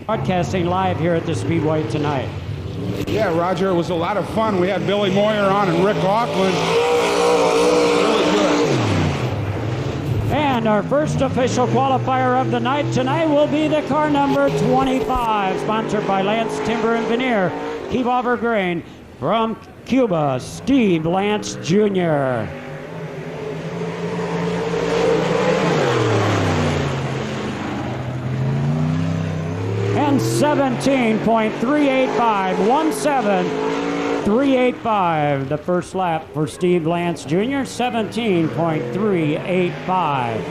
Broadcasting live here at the Speedway tonight. Yeah, Roger, it was a lot of fun. We had Billy Moyer on and Rick Laughlin. Really good. And our first official qualifier of the night tonight will be the car number 25, sponsored by Lance Timber and Veneer, Kevauver Grain. From Cuba, Steve Lance Jr. And 17.385, 17.385, the first lap for Steve Lance Jr., 17.385.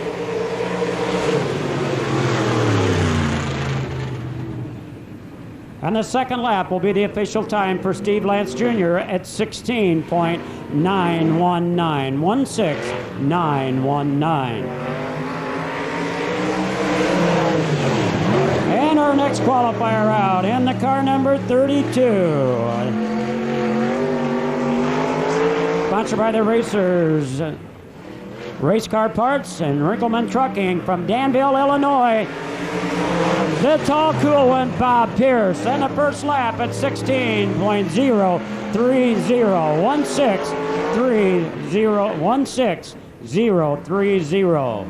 And the second lap will be the official time for Steve Lance Jr. at 16.919, 16919. And our next qualifier out in the car number 32. Sponsored by the Racers, Race Car Parts, and Wrinkleman Trucking from Danville, Illinois. The tall, cool one, Bob Pierce, and the first lap at 16.030, 16030.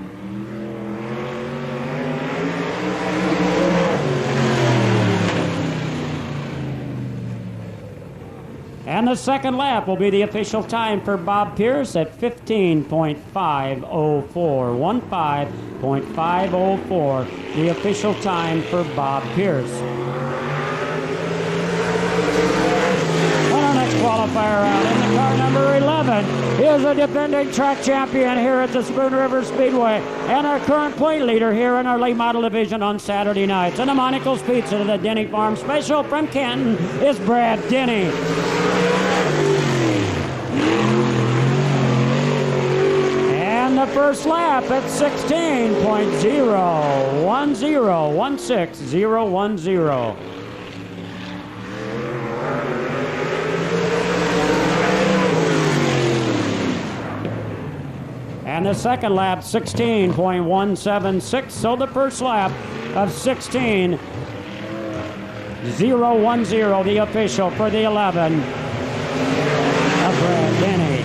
And the second lap will be the official time for Bob Pierce at 15.504, 15.504, the official time for Bob Pierce. And our next qualifier out in the car number 11 is a defending track champion here at the Spoon River Speedway and our current point leader here in our late model division on Saturday nights. And the Monical's Pizza to the Denny Farm Special from Canton is Brad Denny. And the first lap at 16.010, 16010. And the second lap, 16.176. So the first lap of 16.010, the official for the 11 of Brad Denny.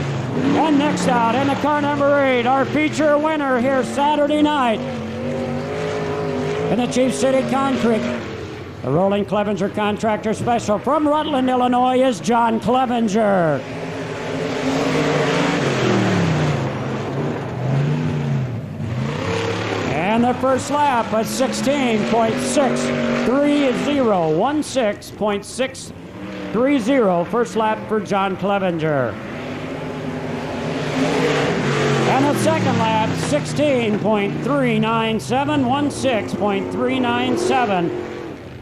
And next out in the car number 8, our feature winner here Saturday night in the Chief City Concrete, the Rolling Clevenger Contractor Special from Rutland, Illinois, is John Clevenger. And the first lap at 16.630, 16.630, first lap for John Clevenger. And the second lap, 16.397, 16.397.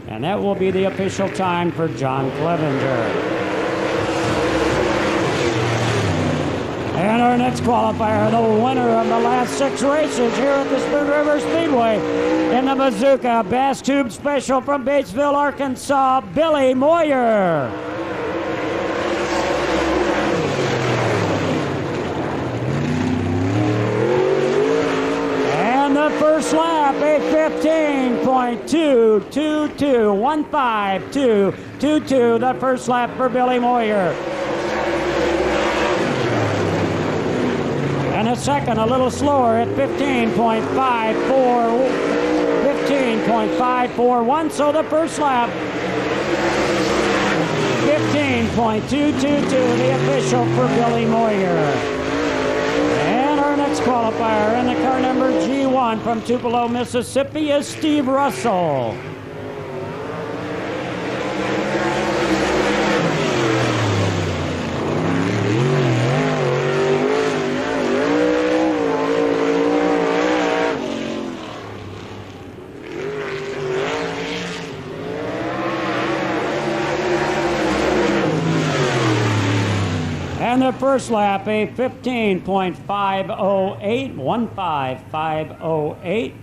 And that will be the official time for John Clevenger. And our next qualifier, the winner of the last 6 races here at the Spoon River Speedway in the Bazooka Bass Tube Special from Batesville, Arkansas, Billy Moyer. And the first lap, a 15.222, 15222, the first lap for Billy Moyer. And a second, a little slower at 15.541. So the first lap, 15.222, the official for Billy Moyer. And our next qualifier in the car number G1 from Tupelo, Mississippi is Steve Russell. And the first lap, a 15.508, 15508.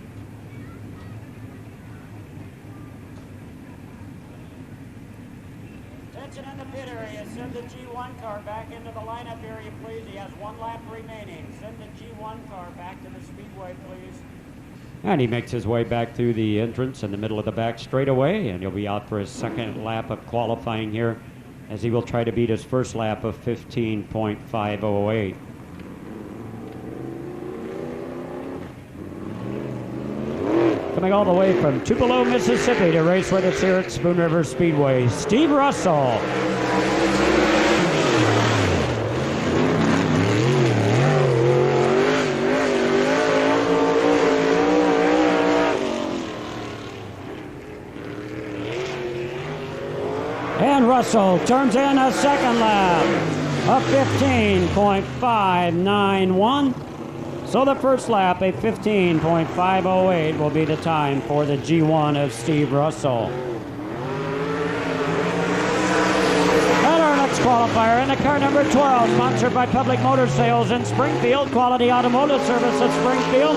Attention in the pit area. Send the G1 car back into the lineup area, please. He has 1 lap remaining. Send the G1 car back to the Speedway, please. And he makes his way back through the entrance in the middle of the back straightaway, and he'll be out for his second lap of qualifying here, as he will try to beat his first lap of 15.508. Coming all the way from Tupelo, Mississippi to race with us here at Spoon River Speedway, Steve Russell. And Russell turns in a second lap of 15.591. So the first lap, a 15.508, will be the time for the G1 of Steve Russell. And our next qualifier in the car number 12, sponsored by Public Motor Sales in Springfield, Quality Automotive Service at Springfield.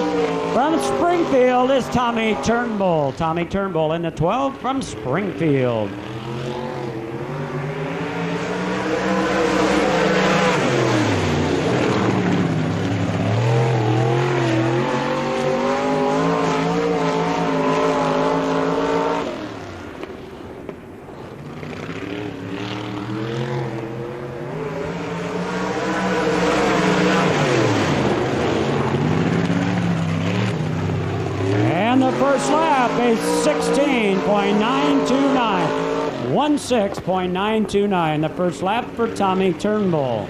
From Springfield is Tommy Turnbull. Tommy Turnbull in the 12 from Springfield. First lap is 16.929. 16.929. The first lap for Tommy Turnbull.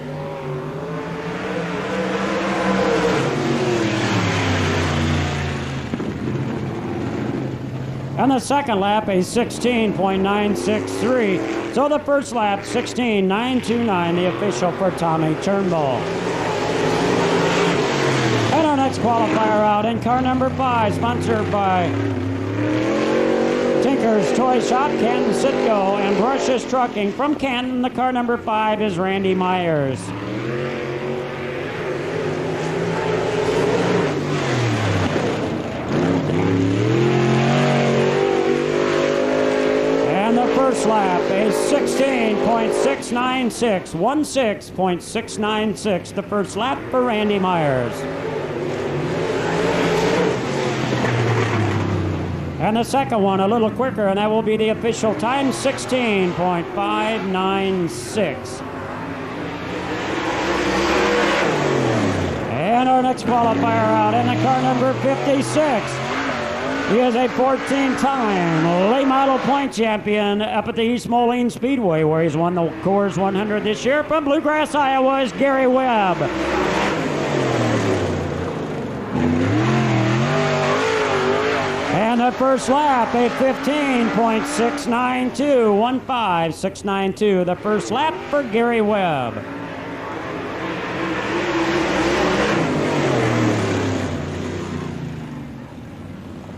And the second lap is 16.963. So the first lap, 16.929, the official for Tommy Turnbull. And our next qualifier out in car number 5, sponsored by Tinker's Toy Shop, Canton Sitco, and Brushes Trucking. From Canton, the car number 5 is Randy Myers. And the first lap is 16.696, 16.696, the first lap for Randy Myers. And the second one a little quicker, and that will be the official time, 16.596. And our next qualifier out in the car number 56. He is a 14-time late model point champion up at the East Moline Speedway, where he's won the Coors 100 this year. From Bluegrass, Iowa is Gary Webb. And the first lap, a 15.692, 15692, the first lap for Gary Webb.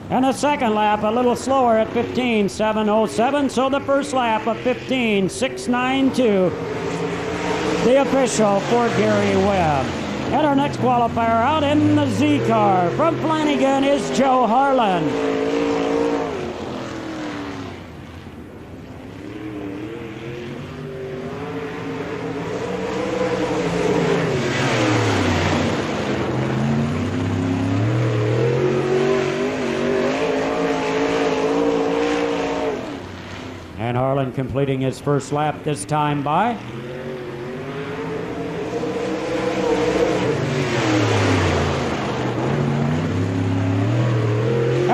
And the second lap, a little slower at 15.707, so the first lap of 15.692, the official for Gary Webb. And our next qualifier out in the Z car from Flanagan is Joe Harlan. And Harlan completing his first lap this time by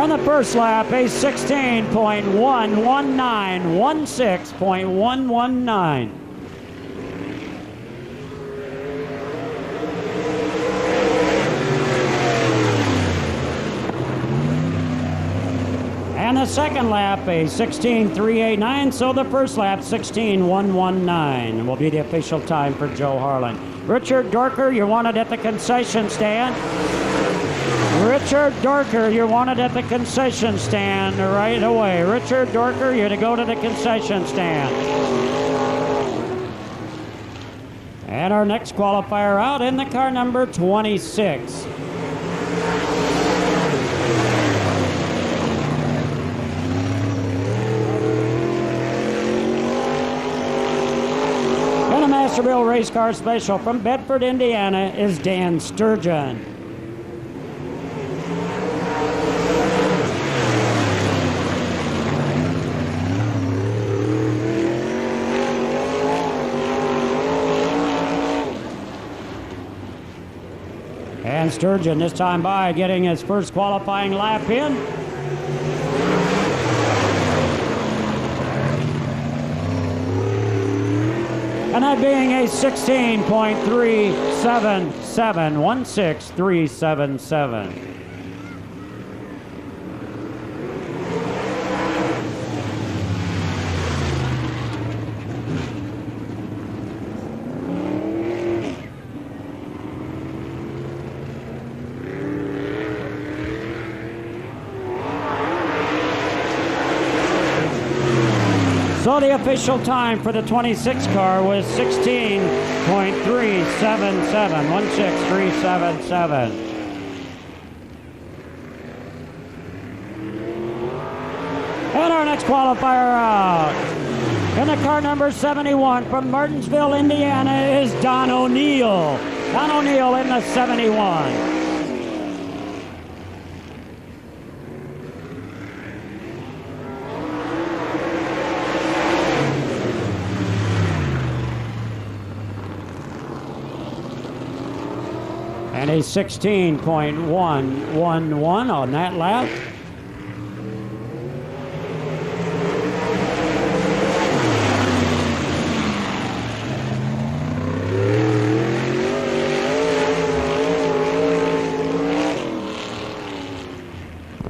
and the first lap, a 16.119, 16.119. And the second lap, a 16.389, so the first lap, 16.119, will be the official time for Joe Harlan. Richard Dorker, you're wanted at the concession stand. Richard Dorker, you're wanted at the concession stand right away. Richard Dorker, you're to go to the concession stand. And our next qualifier out in the car number 26. And a Masterville Race Car Special from Bedford, Indiana is Dan Sturgeon. And Sturgeon this time by getting his first qualifying lap in. And that being a 16.377, 16377. So the official time for the 26 car was 16.377, 16377. And our next qualifier out. In the car number 71 from Martinsville, Indiana is Don O'Neill. Don O'Neill in the 71. And a 16.111 on that lap.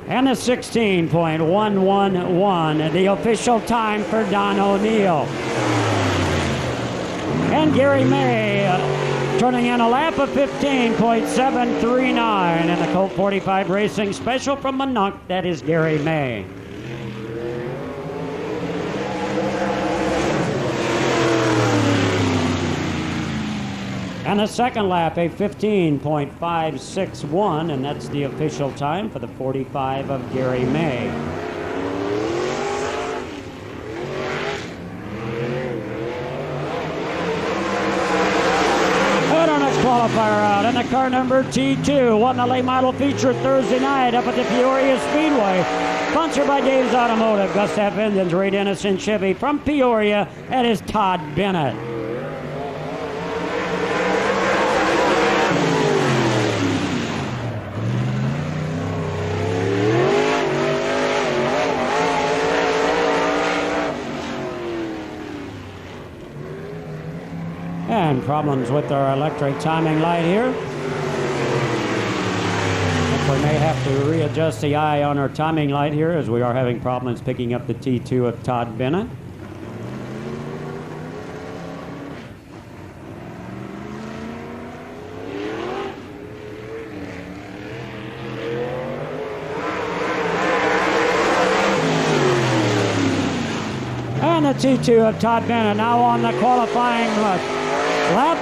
And a 16.111, the official time for Don O'Neill. And Gary May turning in a lap of 15.739 in the Colt 45 Racing Special from Minonk. That is Gary May. And the second lap, a 15.561, and that's the official time for the 45 of Gary May. Qualifier out, and the car number T2 won the late model feature Thursday night up at the Peoria Speedway. Sponsored by Dave's Automotive, Gustav Engines, Ray Dennis, and Chevy. From Peoria, that is Todd Bennett. And problems with our electric timing light here. We may have to readjust the eye on our timing light here as we are having problems picking up the T2 of Todd Bennett. And the T2 of Todd Bennett now on the qualifying lap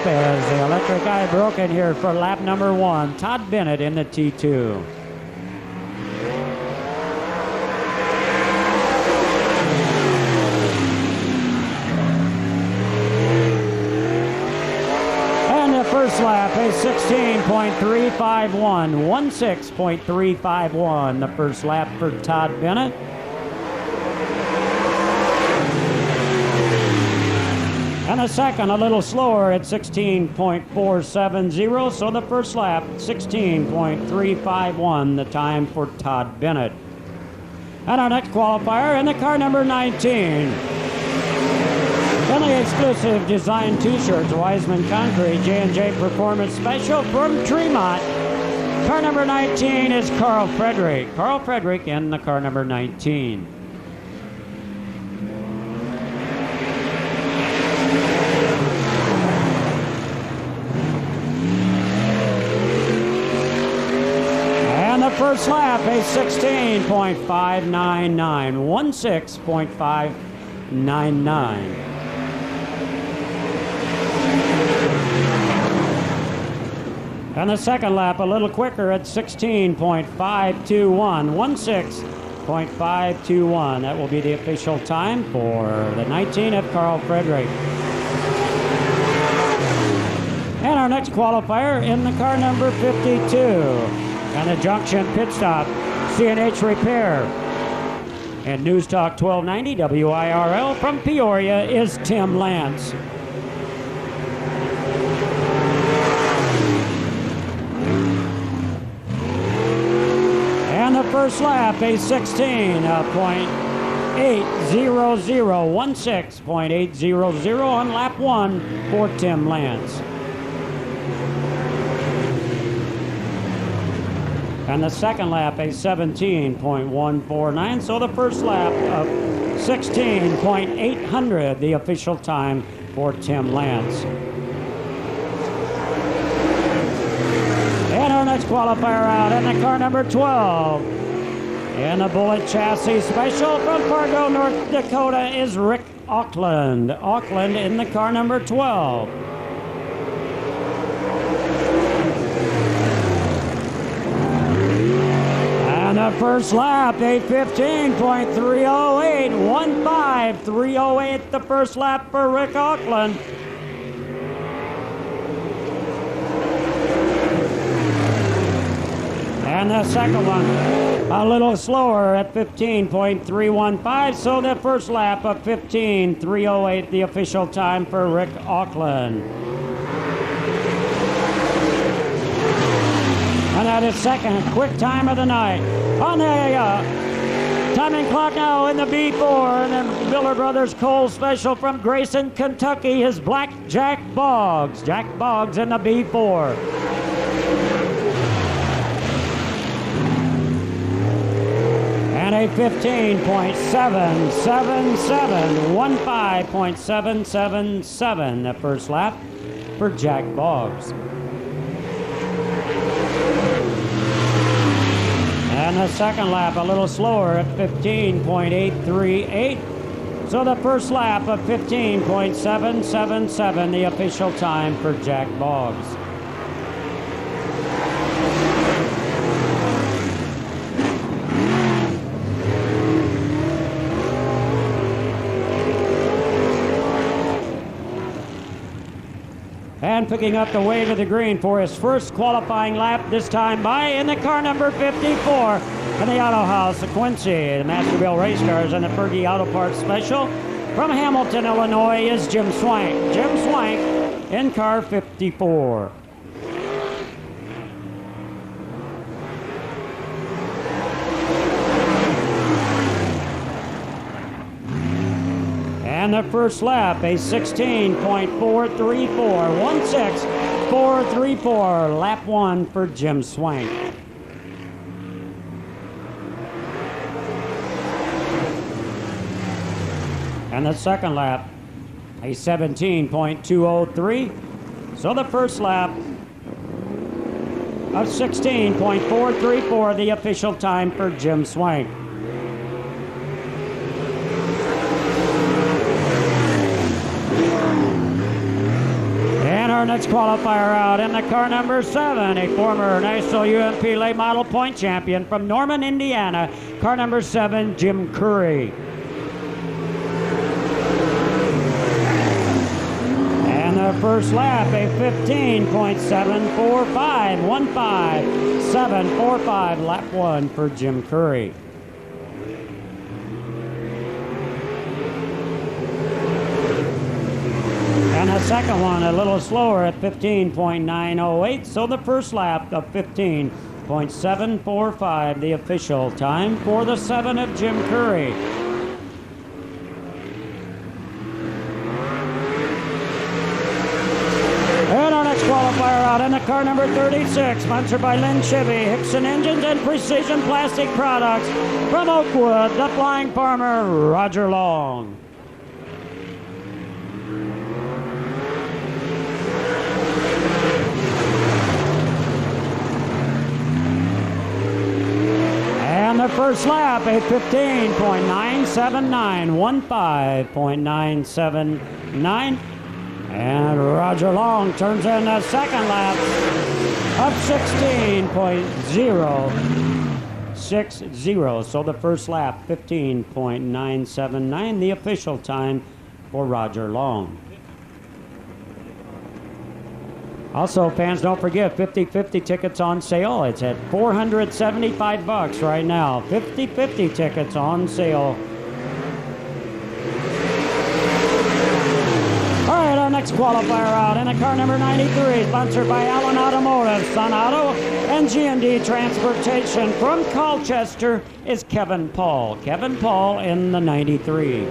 as the electric eye broken here for lap number 1. Todd Bennett in the T2. And the first lap, a 16.351, 16.351, the first lap for Todd Bennett. And the second a little slower at 16.470, so the first lap 16.351, the time for Todd Bennett. And our next qualifier in the car number 19. In the exclusive design t-shirts, Wiseman Concrete J&J Performance Special from Tremont. Car number 19 is Carl Frederick. Carl Frederick in the car number 19. First lap, a 16.599, 16.599. And the second lap, a little quicker at 16.521, 16.521. That will be the official time for the 19 of Carl Frederick. And our next qualifier in the car number 52. And the junction pit stop, C&H Repair. And News Talk 1290 WIRL from Peoria is Tim Lance. first lap, a 16.800, on lap 1 for Tim Lance. And the second lap, a 17.149. So the first lap of 16.800, the official time for Tim Lance. And our next qualifier out in the car number 12. In the Bullet Chassis Special from Fargo, North Dakota is Rick Auckland. Auckland in the car number 12. And the first lap, a 15.308, 15308 the first lap for Rick Auckland. And the second one, a little slower at 15.315, so the first lap of 15.308, the official time for Rick Auckland. And that is second quick time of the night. On the timing clock now in the B4, and then Miller Brothers Cole Special from Grayson, Kentucky is Black Jack Boggs. Jack Boggs in the B4. And a 15.777, 15.777, the first lap for Jack Boggs. And the second lap a little slower at 15.838. So the first lap of 15.777, the official time for Jack Boggs. And picking up the way to the green for his first qualifying lap, this time by in the car number 54 in the Auto House of Quincy, the Masterville Race Cars and the Fergie Auto Parts Special. From Hamilton, Illinois is Jim Swank. Jim Swank in car 54. And the first lap, a 16.434, 16434, lap 1 for Jim Swank. And the second lap, a 17.203. So the first lap of 16.434, the official time for Jim Swank. Our next qualifier out in the car number 7, a former National UMP late model point champion from Norman, Indiana, car number 7, Jim Curry. And the first lap, a 15.745, 15745, lap 1 for Jim Curry. And the second one a little slower at 15.908, so the first lap of 15.745, the official time for the 7 of Jim Curry. And our next qualifier out in the car number 36, sponsored by Lynn Chevy, Hickson Engines and Precision Plastic Products. From Oakwood, the Flying Farmer, Roger Long. And the first lap, a 15.979, 15.979. And Roger Long turns in the second lap of 16.060. So the first lap, 15.979, the official time for Roger Long. Also, fans, don't forget, 50-50 tickets on sale. It's at $475 right now. 50-50 tickets on sale. All right, our next next qualifier out in the car number 93, sponsored by Allen Automotive, Sun Auto, and G&D Transportation from Colchester, is Kevin Paul. Kevin Paul in the 93.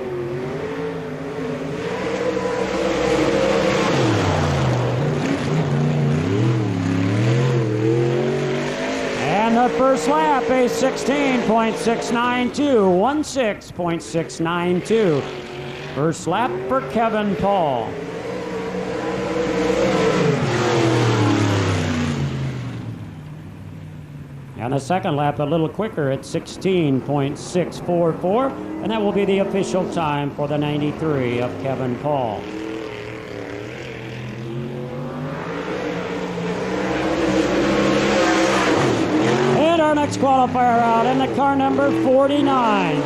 And the first lap, a 16.692, 16.692. First lap for Kevin Paul. And the second lap a little quicker at 16.644, and that will be the official time for the 93 of Kevin Paul. And our next qualifier out in the car number 49.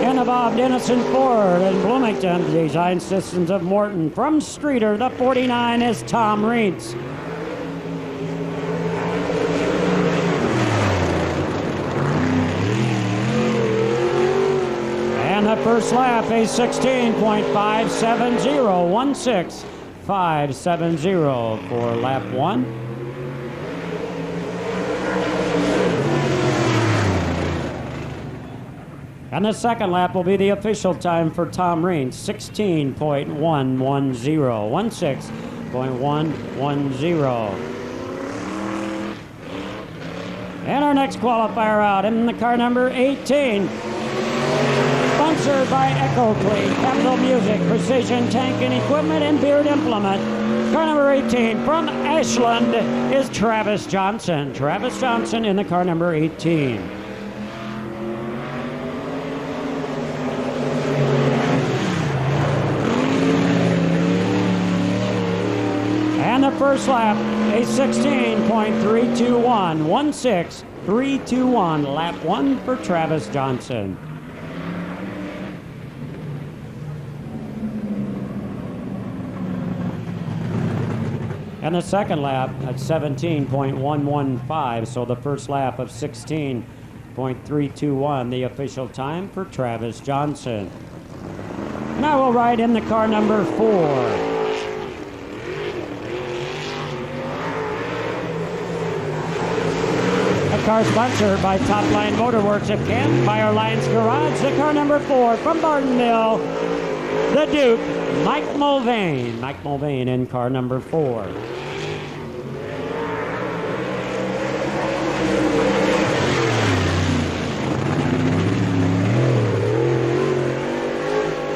In the Bob Dennison Ford in Bloomington, Design Systems of Morton. From Streeter, the 49 is Tom Reitz. And the first lap, a 16.570, 16570 for lap 1. And the second lap will be the official time for Tom Reitz, 16.110, 16.110. And our next qualifier out in the car number 18, sponsored by Echo Clean, Capital Music, Precision Tank and Equipment, and Beard Implement. Car number 18 from Ashland is Travis Johnson. Travis Johnson in the car number 18. And the first lap, a 16.321, 16321, lap 1 for Travis Johnson. And the second lap at 17.115, so the first lap of 16.321, the official time for Travis Johnson. And I will ride in the car number 4. Car sponsored by Top Line Motorworks of Kent, Fire Lines Garage, the car number 4 from Bartonville, the Duke, Mike Mulvane. Mike Mulvane in car number 4.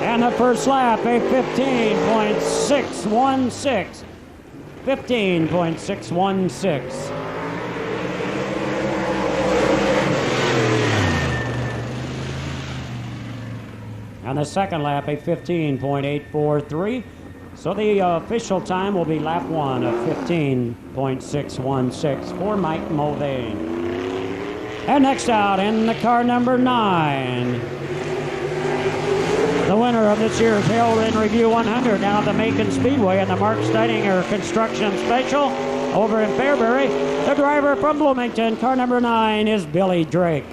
And the first lap, a 15.616. 15.616. On the second lap, a 15.843. So the official time will be lap 1 of 15.616 for Mike Mulvane. And next out in the car number 9, the winner of this year's Hailwind Review 100 down at the Macon Speedway and the Mark Steininger Construction Special over in Fairbury. The driver from Bloomington, car number 9, is Billy Drake.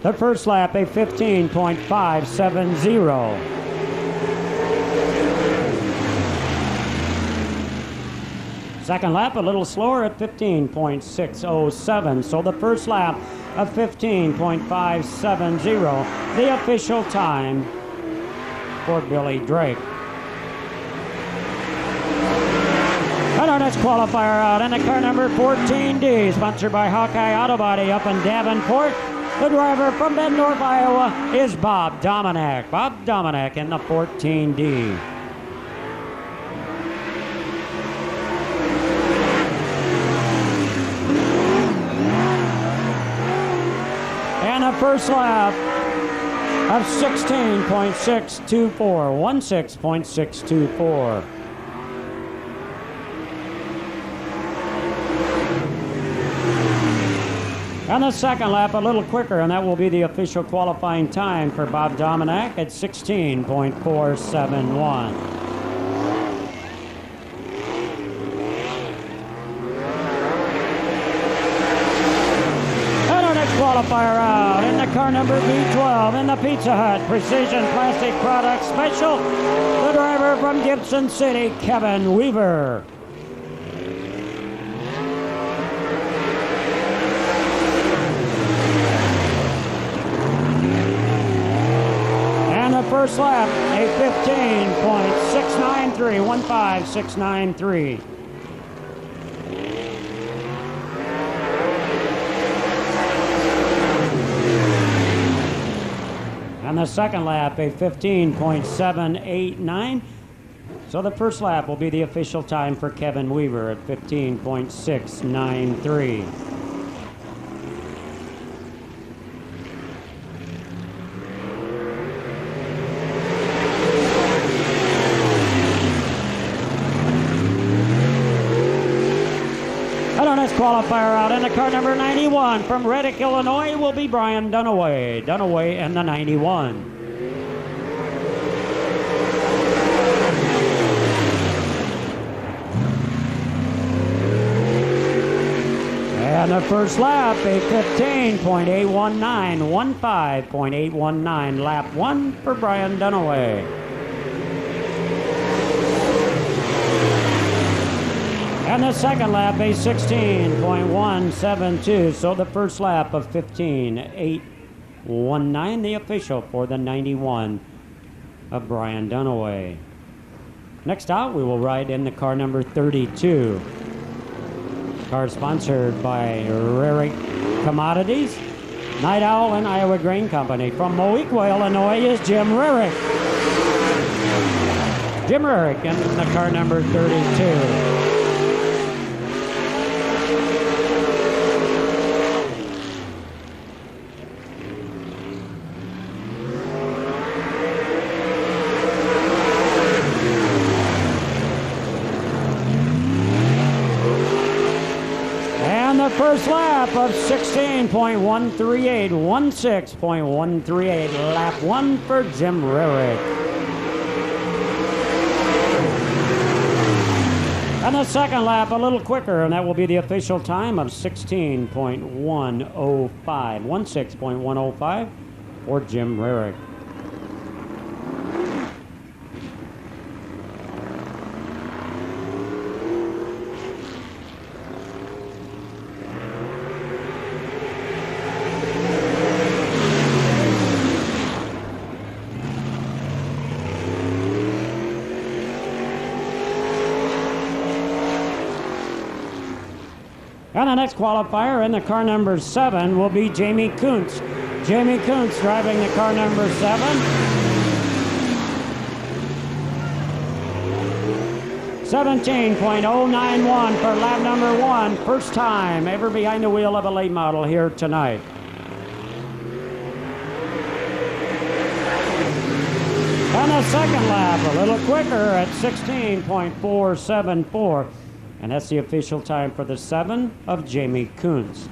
The first lap, a 15.570. Second lap, a little slower at 15.607. So the first lap of 15.570, the official time for Billy Drake. And our next qualifier out in the car number 14D, sponsored by Hawkeye Auto Body up in Davenport. The driver from Bettendorf, Iowa, is Bob Dominick. Bob Dominick in the 14D. And the first lap of 16.624, 16.624. And the second lap a little quicker, and that will be the official qualifying time for Bob Dominick at 16.471. qualifier out in the car number B12 in the Pizza Hut Precision Plastic Products Special, the driver from Gibson City, Kevin Weaver. And the first lap, a 15.693, 15693. And the second lap, a 15.789. So the first lap will be the official time for Kevin Weaver at 15.693. And our next qualifier out in the car number 91 from Reddick, Illinois will be Brian Dunaway. Dunaway and the 91. And the first lap, a 15.819, 15.819, lap 1 for Brian Dunaway. And the second lap, a 16.172. So the first lap of 15.819, the official for the 91 of Brian Dunaway. Next out, we will ride in the car number 32. Car sponsored by Rarick Commodities, Night Owl, and Iowa Grain Company. From Moequa, Illinois is Jim Rarick. Jim Rarick in the car number 32. The first lap of 16.138, 16.138, lap 1 for Jim Rarick. And the second lap a little quicker, and that will be the official time of 16.105, 16.105 for Jim Rarick. And the next qualifier in the car number 7 will be Jamie Kuntz. Jamie Kuntz driving the car number 7. 17.091 for lap number 1. First time ever behind the wheel of a late model here tonight. And the second lap a little quicker at 16.474. And that's the official time for the 7 of Jamie Kuntz.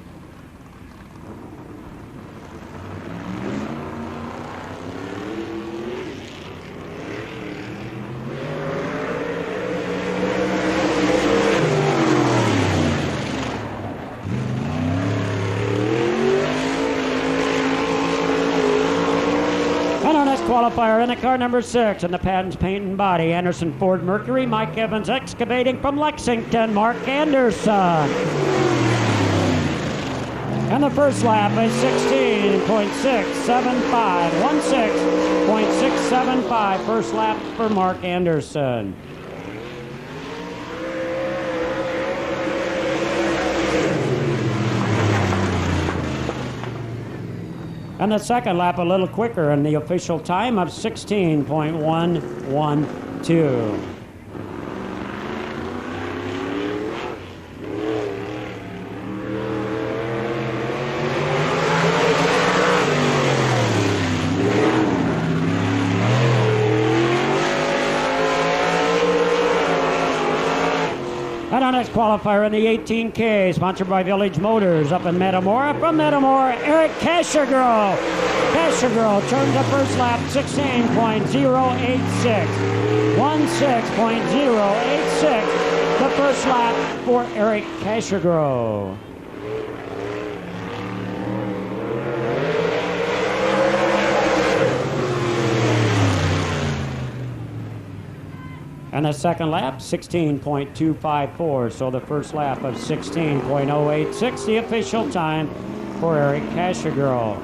Qualifier in the car number 6 in the Paddens Paint and Body, Anderson Ford Mercury, Mike Evans Excavating from Lexington, Mark Anderson. And the first lap is 16.675, 16.675, first lap for Mark Anderson. And the second lap a little quicker, and the official time of 16.112. And our next qualifier in the 18K, sponsored by Village Motors up in Metamora. From Metamora, Eric Cashagro. Cashagro turns the first lap 16.086. 16.086. The first lap for Eric Cashagro. And the second lap, 16.254. So the first lap of 16.086, the official time for Eric Cashagirl.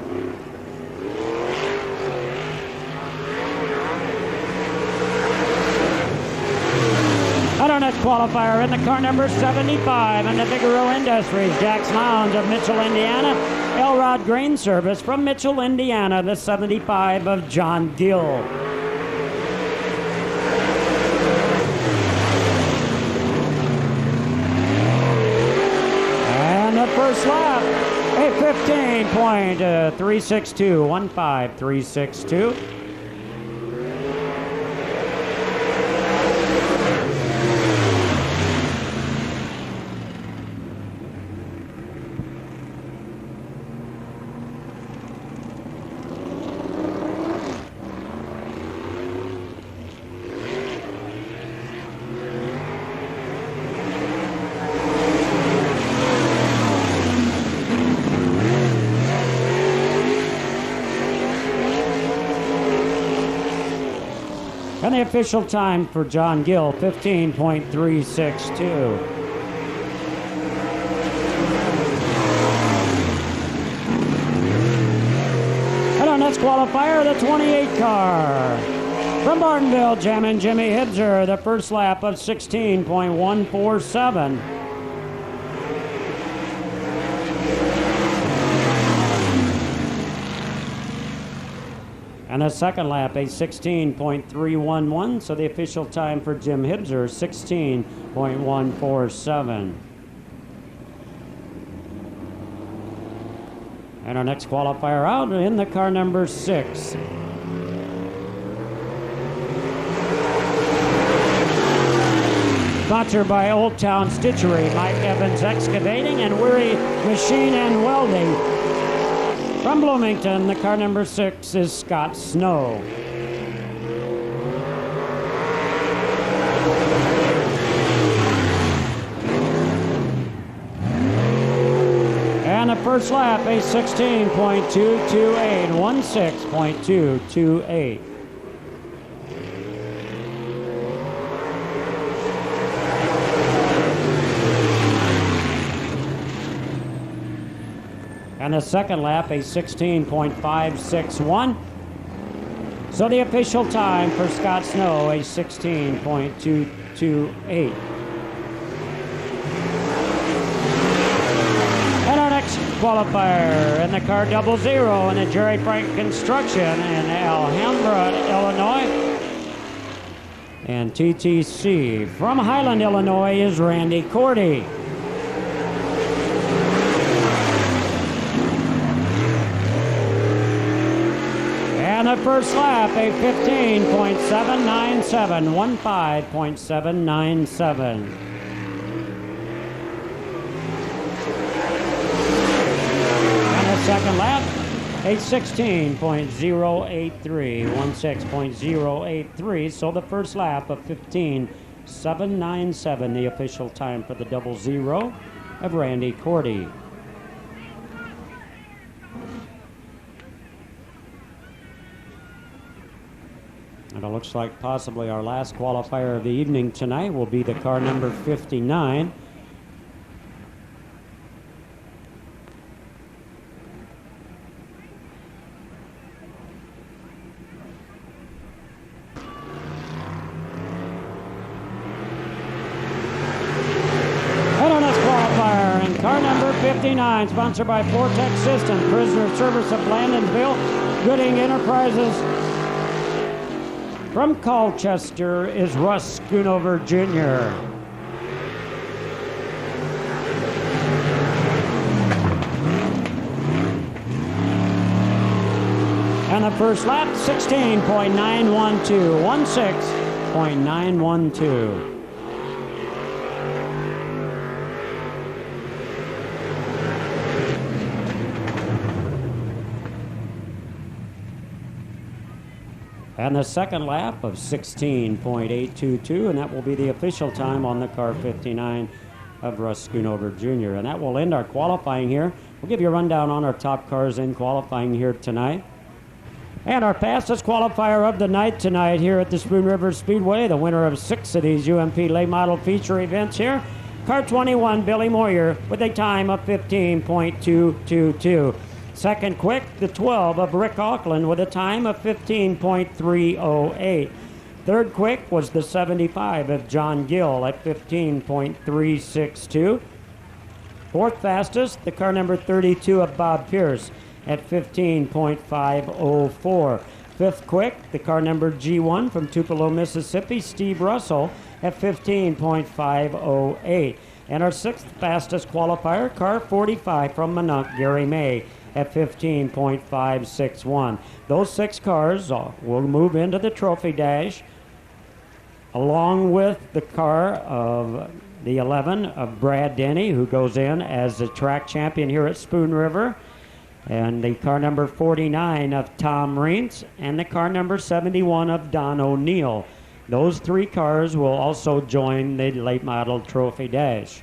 And our next qualifier in the car number 75 in the Figaro Industries, Jack's Lounge of Mitchell, Indiana. Elrod Grain Service from Mitchell, Indiana, the 75 of John Gill. And the first lap, a 15.362, 15362. And the official time for John Gill, 15.362. And our next qualifier, the 28 car. From Bartonville, Jammin' Jimmy Hibzer, the first lap of 16.147. And the second lap, a 16.311. So the official time for Jim Hibzer, 16.147. And our next qualifier out in the car number 6. Sponsored by Old Town Stitchery, Mike Evans Excavating, and Weary Machine and Welding. From Bloomington, the car number 6 is Scott Snow. And the first lap, a 16.228, 16.228. And the second lap, a 16.561. So the official time for Scott Snow, a 16.228. And our next qualifier in the car 00 in the Jerry Frank Construction in Alhambra, Illinois. And TTC from Highland, Illinois is Randy Cordy. And the first lap, a 15.797, 15.797. And the second lap, a 16.083, 16.083. So the first lap of 15.797, the official time for the 00 of Randy Cordy. And it looks like possibly our last qualifier of the evening tonight will be the car number 59. And our next qualifier in car number 59, sponsored by Vortex Systems, Prisoner Service of Blandonsville, Gooding Enterprises. From Colchester is Russ Schoonover Jr. And the first lap, 16.912, 16.912. And the second lap of 16.822, and that will be the official time on the car 59 of Russ Schoonover Jr. And that will end our qualifying here. We'll give you a rundown on our top cars in qualifying here tonight. And our fastest qualifier of the night tonight here at the Spoon River Speedway, the winner of 6 of these UMP late model feature events here, car 21, Billy Moyer, with a time of 15.222. Second quick, the 12 of Rick Auckland with a time of 15.308. Third quick was the 75 of John Gill at 15.362. Fourth fastest, the car number 32 of Bob Pierce at 15.504. Fifth quick, the car number G1 from Tupelo, Mississippi, Steve Russell at 15.508. And our sixth fastest qualifier, car 45 from Minot, Gary May at 15.561. Those 6 cars will move into the trophy dash along with the car of the 11 of Brad Denny, who goes in as the track champion here at Spoon River, and the car number 49 of Tom Reentz, and the car number 71 of Don O'Neill. Those 3 cars will also join the late model trophy dash.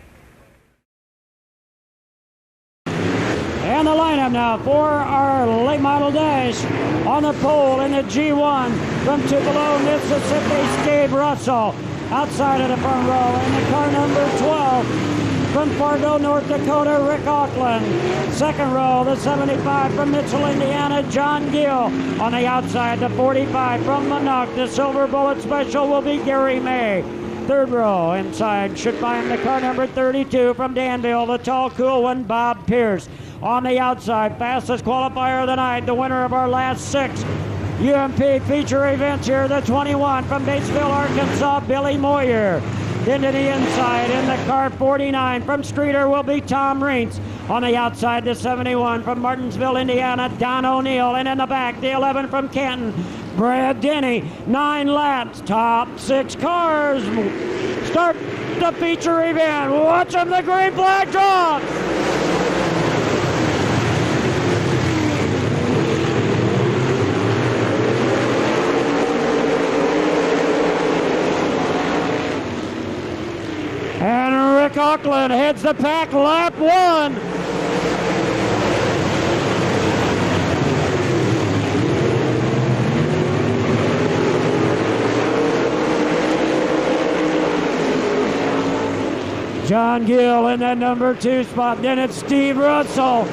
And the lineup now for our late model dash. On the pole in the G1 from Tupelo, Mississippi, Steve Russell. Outside of the front row in the car number 12 from Fargo, North Dakota, Rick Auckland. Second row, the 75 from Mitchell, Indiana, John Gill. On the outside, the 45 from Minot. The Silver Bullet Special will be Gary May. Third row, inside, should find the car number 32 from Danville, the tall, cool one, Bob Pierce. On the outside, fastest qualifier of the night, the winner of our last 6 UMP feature events here, the 21 from Batesville, Arkansas, Billy Moyer. Into the inside in the car 49 from Streeter will be Tom Reentz. On the outside, the 71 from Martinsville, Indiana, Don O'Neill. And in the back, the 11 from Canton, Brad Denny. 9 laps, top 6 cars. Start the feature event. Watch them, the green flag drops. And Rick Auckland heads the pack, lap 1. John Gill in that number 2 spot. Then it's Steve Russell.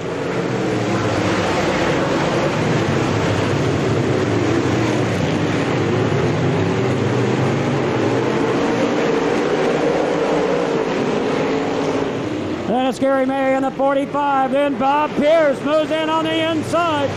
Then it's Gary May in the 45. Then Bob Pierce moves in on the inside.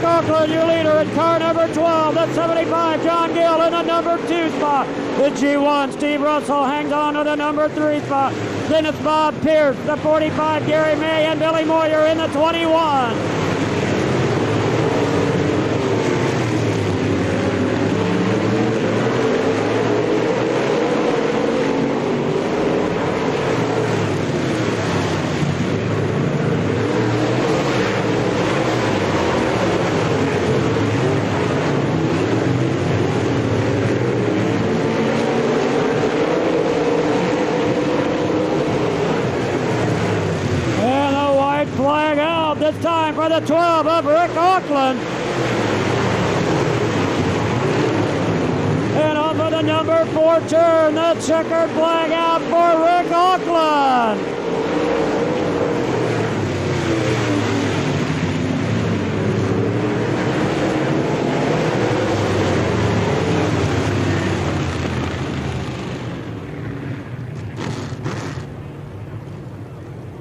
Auckland, your leader in car number 12. That's 75, John Gill in the number 2 spot. The G1, Steve Russell hangs on to the number 3 spot. Then it's Bob Pierce, the 45, Gary May, and Billy Moyer in the 21. Flag out this time for the 12 of Rick Auckland. And on for the number 4 turn, the checkered flag out for Rick Auckland.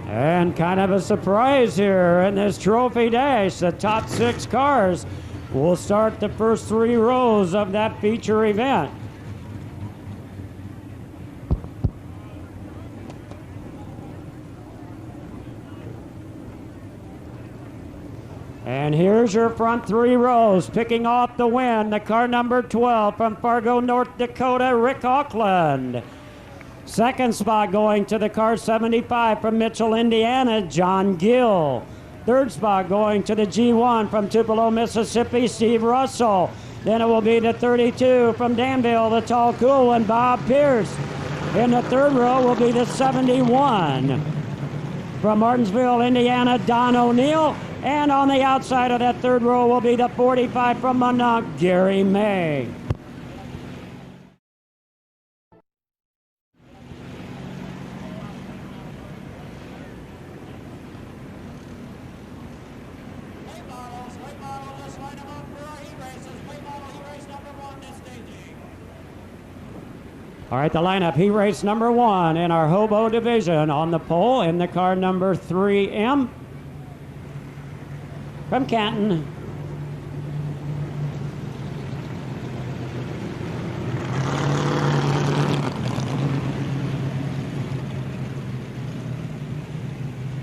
And kind of a surprise here in this trophy dash. The top 6 cars will start the first 3 rows of that feature event. And here's your front three rows. Picking off the win, the car number 12 from Fargo, North Dakota, Rick Auckland. Second spot going to the car 75 from Mitchell, Indiana, John Gill. Third spot going to the G1 from Tupelo, Mississippi, Steve Russell. Then it will be the 32 from Danville, the tall, cool one, Bob Pierce. In the third row will be the 71 from Martinsville, Indiana, Don O'Neill. And on the outside of that third row will be the 45 from Monarch, Gary May. All right, the lineup, heat race number 1 in our Hobo division. On the pole in the car number 3M from Canton.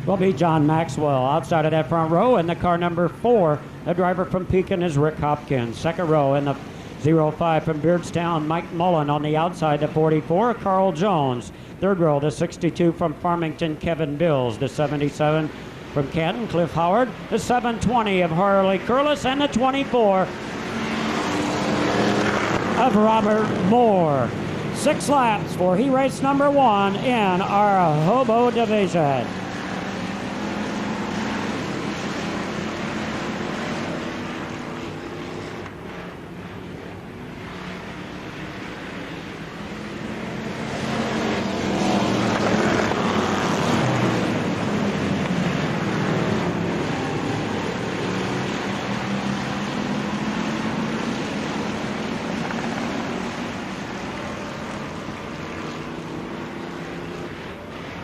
Will be John Maxwell. Outside of that front row in the car number 4, the driver from Pekin is Rick Hopkins. Second row in the 05 from Beardstown, Mike Mullen. On the outside, the 44, Carl Jones. Third row, the 62 from Farmington, Kevin Bills. The 77 from Canton, Cliff Howard. The 720 of Harley Curlis. And the 24 of Robert Moore. 6 laps for heat race number 1 in our Hobo division.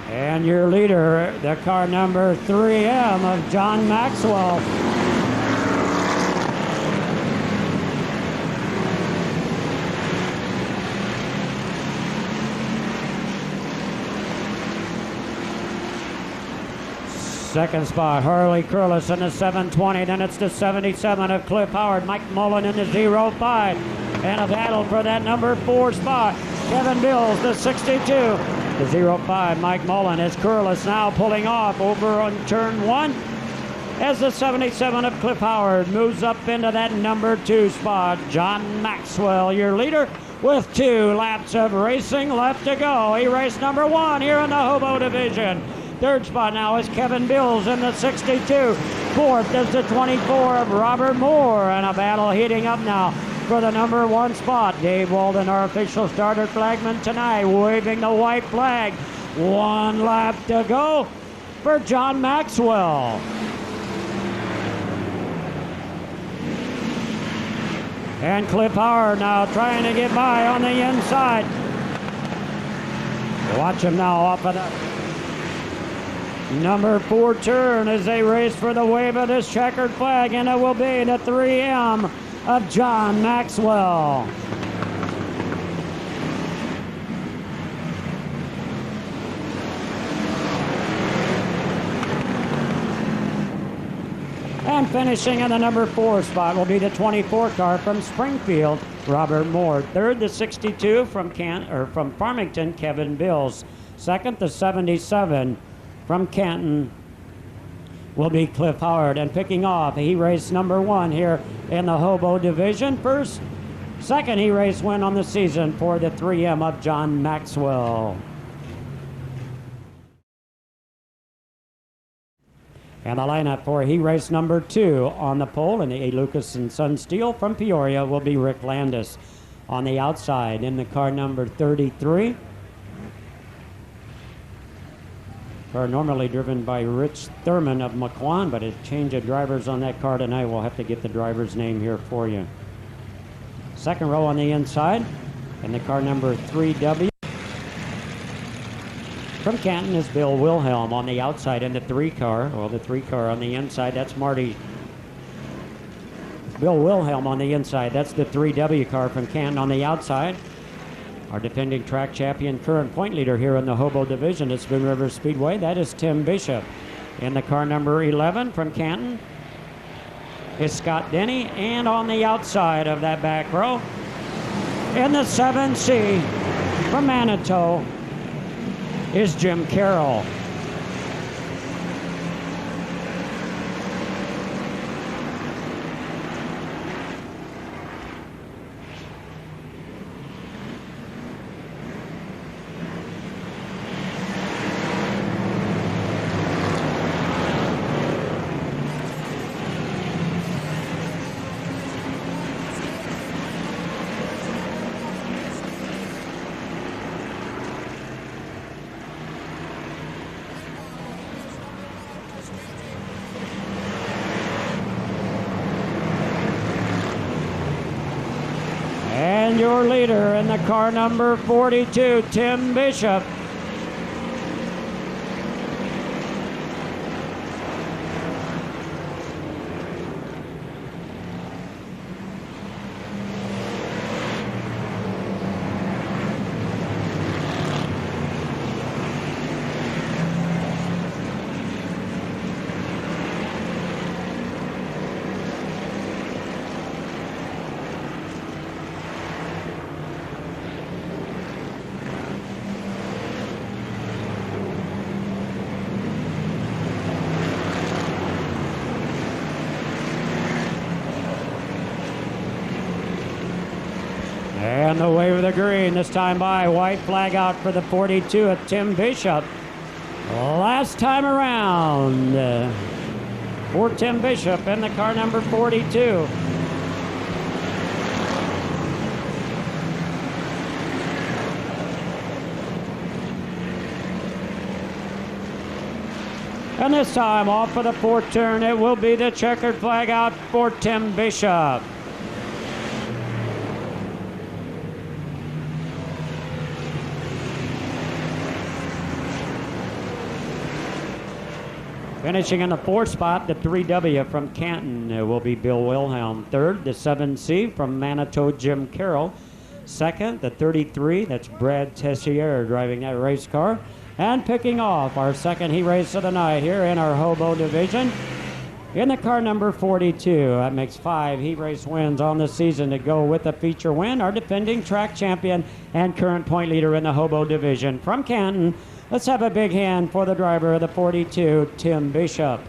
And your leader, the car number 3M of John Maxwell. Second spot, Harley Curlis in the 720. Then it's the 77 of Cliff Howard, Mike Mullen in the 05. And a battle for that number 4 spot. Kevin Bills, the 62. The 05, Mike Mullen, as Curlis now pulling off over on turn 1. As the 77 of Cliff Howard moves up into that number 2 spot. John Maxwell, your leader, with 2 laps of racing left to go. He raced number 1 here in the Hobo division. Third spot now is Kevin Bills in the 62. Fourth is the 24 of Robert Moore, and a battle heating up now for the number 1 spot. Dave Walden, our official starter flagman tonight, waving the white flag. 1 lap to go for John Maxwell. And Cliff Howard now trying to get by on the inside. Watch him now off of the number 4 turn as they race for the wave of this checkered flag, and it will be the 3M of John Maxwell. And finishing in the number 4 spot will be the 24 car from Springfield, Robert Moore. Third, the 62 from Farmington, Kevin Bills. Second, the 77 from Canton will be Cliff Howard. And picking off, he raced number 1 here in the Hobo division. Second he race win on the season for the 3M of John Maxwell. And the lineup for he race number 2 on the pole in the A. Lucas and Son Steel from Peoria will be Rick Landis. On the outside in the car number 33. Car normally driven by Rich Thurman of McQuan, but a change of drivers on that car tonight. We'll have to get the driver's name here for you. Second row on the inside, and the car number 3W. From Canton is Bill Wilhelm. On the outside in the 3 car, well, the 3 car on the inside, that's Marty. Bill Wilhelm on the inside, that's the 3W car from Canton. On the outside, our defending track champion, current point leader here in the Hobo division at Spoon River Speedway, that is Tim Bishop. In the car number 11 from Canton, is Scott Denny, and on the outside of that back row, in the 7C from Manitou, is Jim Carroll. And your leader in the car number 42, Tim Bishop. And the wave of the green, this time by white flag out for the 42 of Tim Bishop. Last time around for Tim Bishop in the car number 42. And this time off for the fourth turn, it will be the checkered flag out for Tim Bishop. Finishing in the fourth spot, the 3W from Canton will be Bill Wilhelm. Third, the 7C from Manitou, Jim Carroll. Second, the 33, that's Brad Tessier driving that race car. And picking off our second heat race of the night here in our Hobo division in the car number 42. That makes 5 heat race wins on the season to go with the feature win. Our defending track champion and current point leader in the Hobo division from Canton. Let's have a big hand for the driver of the 42, Tim Bishop.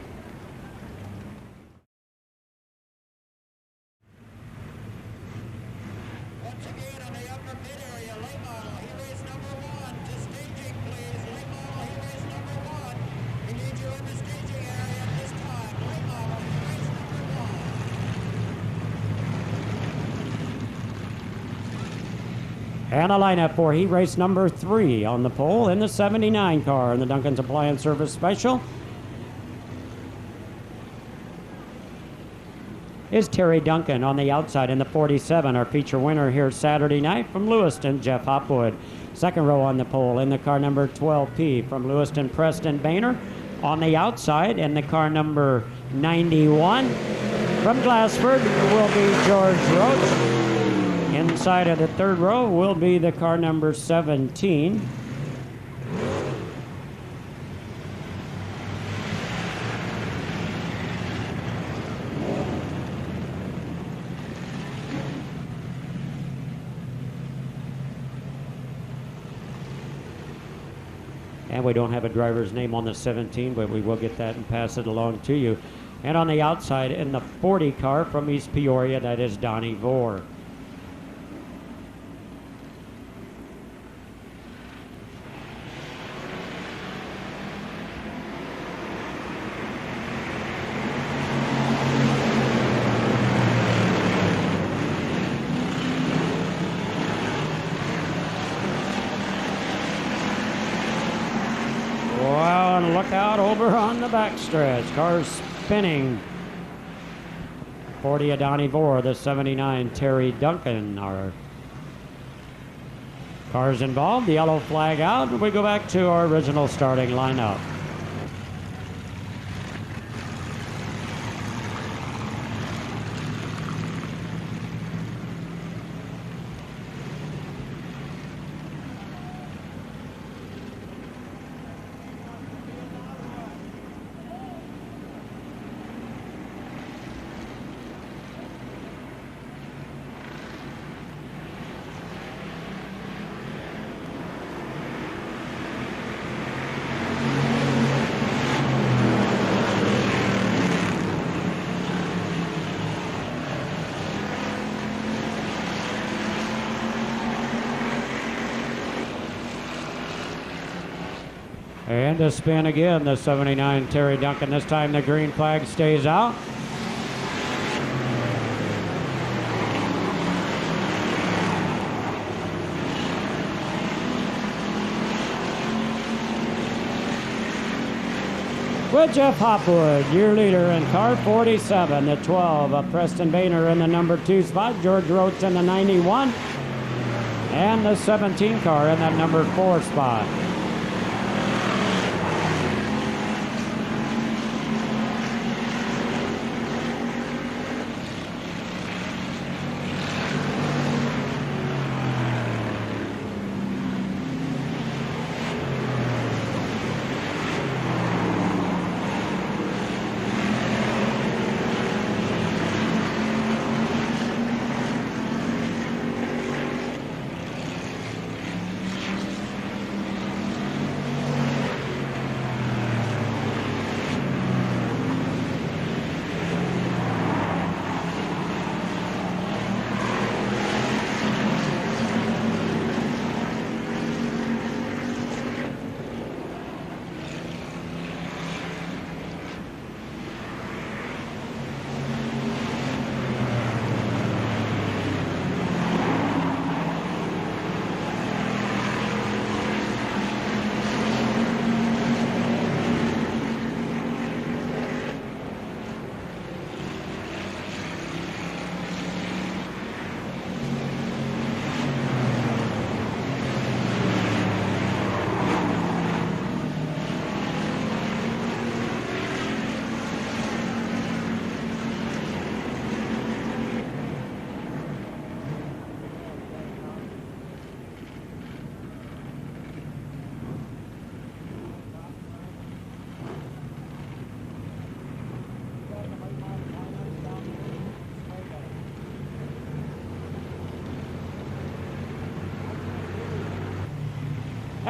Once again on the upper pit area, late model, heat race number 1, to staging please. Late model, heat race number 1. We need you in the staging area at this time. Late model, heat race number 1. And a lineup for heat race number 3 on the pole in the 79 car in the Duncan's Appliance Service Special is Terry Duncan. On the outside in the 47, our feature winner here Saturday night from Lewiston, Jeff Hopwood. Second row on the pole in the car number 12P from Lewiston, Preston Boehner. On the outside in the car number 91 from Glassford will be George Roach. Inside of the third row will be the car number 17. And we don't have a driver's name on the 17, but we will get that and pass it along to you. And on the outside in the 40 car from East Peoria, that is Donnie Vore. Wow, and look out over on the backstretch. Cars spinning. 40 Adani Vore, the 79 Terry Duncan. Our cars involved, the yellow flag out, and we go back to our original starting lineup. And a spin again, the 79 Terry Duncan. This time the green flag stays out. With Jeff Hopwood, your leader in car 47, the 12 of Preston Boehner in the number 2 spot, George Roach in the 91, and the 17 car in that number 4 spot.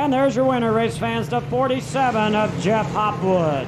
And there's your winner, race fans, the 47 of Jeff Hopwood.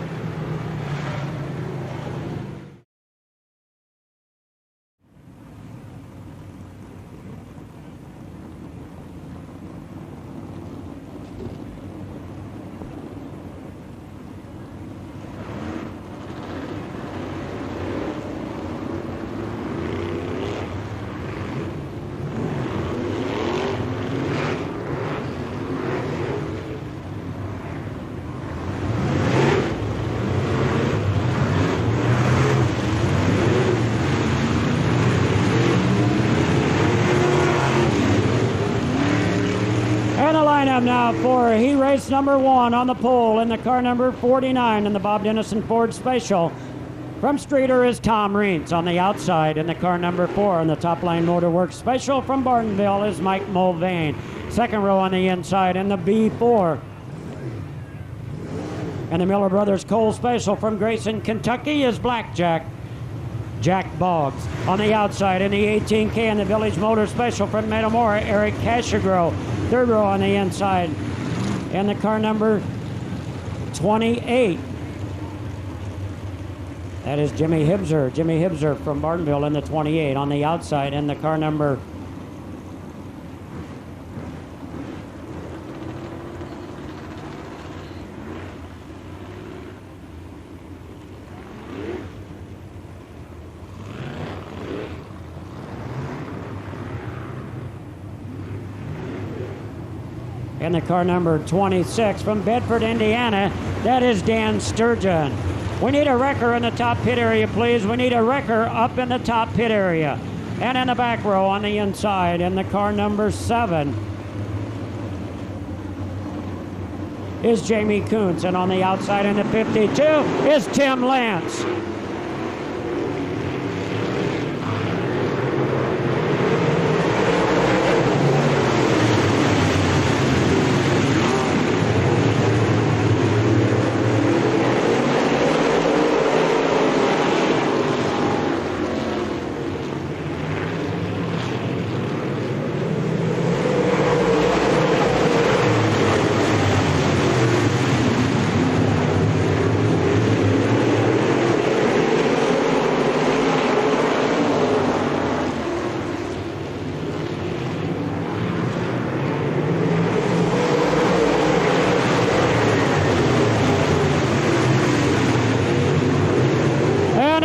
Now for heat race number 1 on the pole in the car number 49 in the Bob Dennison Ford Special. From Streeter is Tom Reentz. On the outside in the car number 4 in the Top Line Motorworks Special from Bartonville is Mike Mulvane. Second row on the inside in the B4. And the Miller Brothers Coal Special from Grayson, Kentucky is Blackjack Jack Boggs. On the outside in the 18K in the Village Motor Special from Metamora, Eric Cashagro. Third row on the inside in the car number 28. That is Jimmy Hibser. Jimmy Hibser from Bartonville in the 28. On the outside in the car number in the car number 26 from Bedford, Indiana, that is Dan Sturgeon. We need a wrecker in the top pit area, please. We need a wrecker up in the top pit area. And in the back row on the inside in the car number 7 is Jamie Kuntz. And on the outside in the 52 is Tim Lance.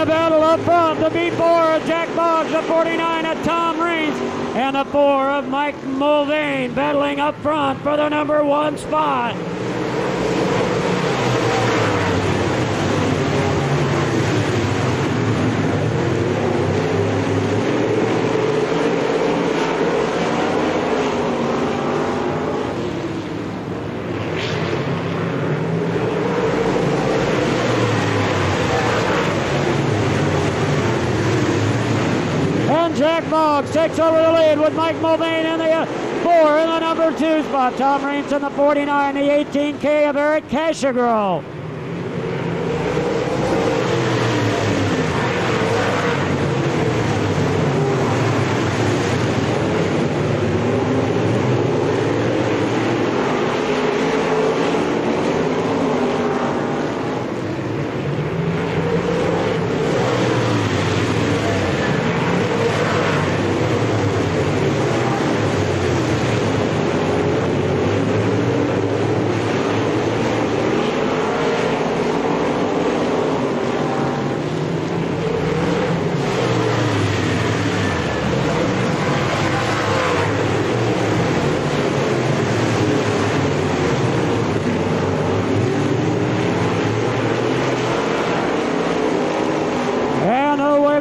the battle up front, the B4 of Jack Boggs, the 49 of Tom Reins, and the 4 of Mike Mulvane battling up front for the number 1 spot. Jack Boggs takes over the lead with Mike Mulvane in the 4 in the number 2 spot. Tom Reins in the 49, the 18K of Eric Cashagro.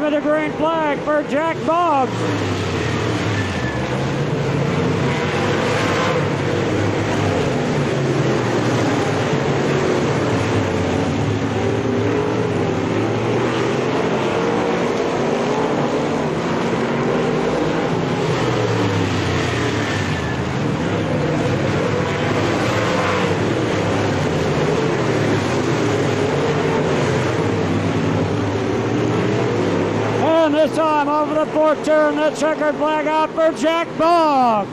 The green flag for Jack Boggs. This time over the 4th turn, the checkered flag out for Jack Boggs.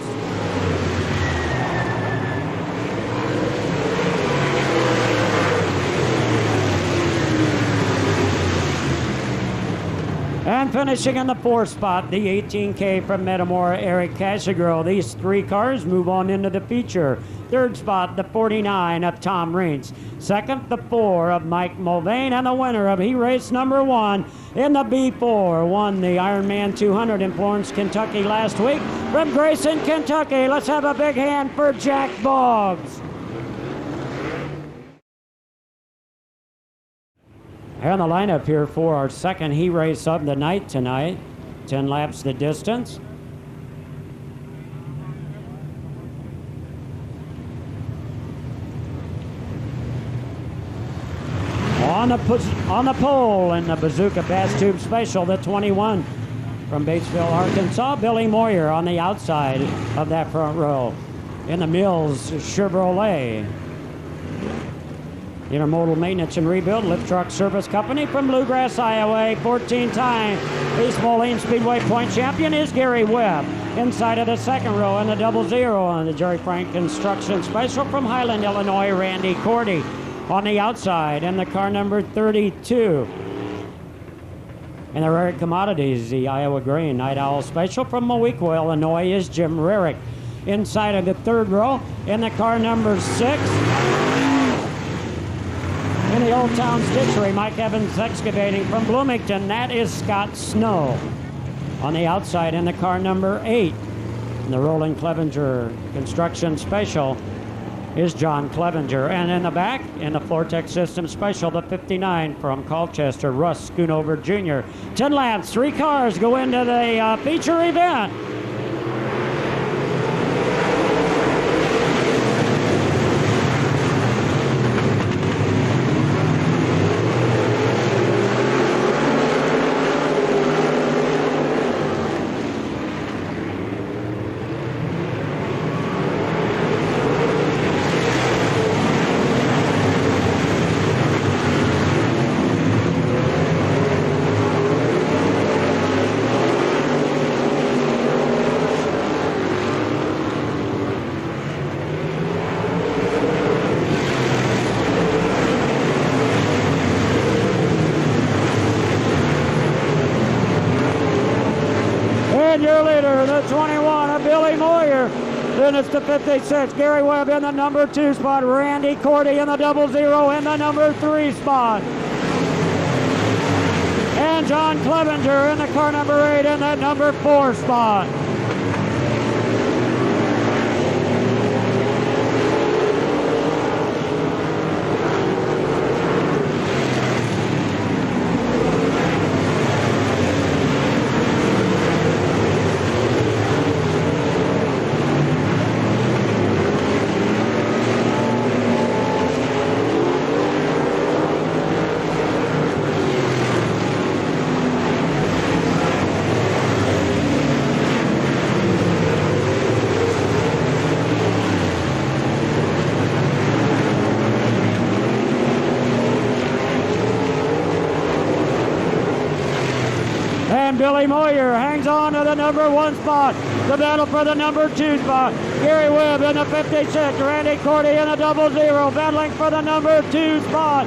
And finishing in the 4th spot, the 18K from Metamora, Eric Cashagro. These 3 cars move on into the feature. 3rd spot, the 49 of Tom Reins. 2nd, the 4 of Mike Mulvane. And the winner of heat race number 1 in the B4 won the Ironman 200 in Florence, Kentucky last week from Grayson, Kentucky. Let's have a big hand for Jack Boggs. And the lineup here for our second heat race of the night tonight. 10 laps the distance. On the pole in the Bazooka Bass Tube Special, the 21 from Batesville, Arkansas, Billy Moyer on the outside of that front row. In the Mills Chevrolet. Intermodal Maintenance and Rebuild Lift Truck Service Company from Bluegrass, Iowa. 14-time East Moline Speedway point champion is Gary Webb. Inside of the second row in the 00 on the Jerry Frank Construction Special from Highland, Illinois, Randy Cordy. On the outside, and the car number 32. And the Rarick Commodities, the Iowa Grain Night Owl Special from Moequa, Illinois, is Jim Rarick. Inside of the 3rd row, in the car number 6. In the Old Town Stitchery, Mike Evans Excavating from Bloomington, that is Scott Snow. On the outside, in the car number 8, in the Roland Clevenger Construction Special, is John Clevenger. And in the back, in the Floortech System Special, the 59 from Colchester, Russ Schoonover Jr. 10 laps, 3 cars go into the feature event. Your leader, the 21 of Billy Moyer. Then it's the 56, Gary Webb in the number 2 spot. Randy Cordy in the 00 in the number 3 spot. And John Clevenger in the car number 8 in that number 4 spot. And Billy Moyer hangs on to the number 1 spot. The battle for the number 2 spot. Gary Webb in the 56. Randy Cordy in a 00 battling for the number 2 spot.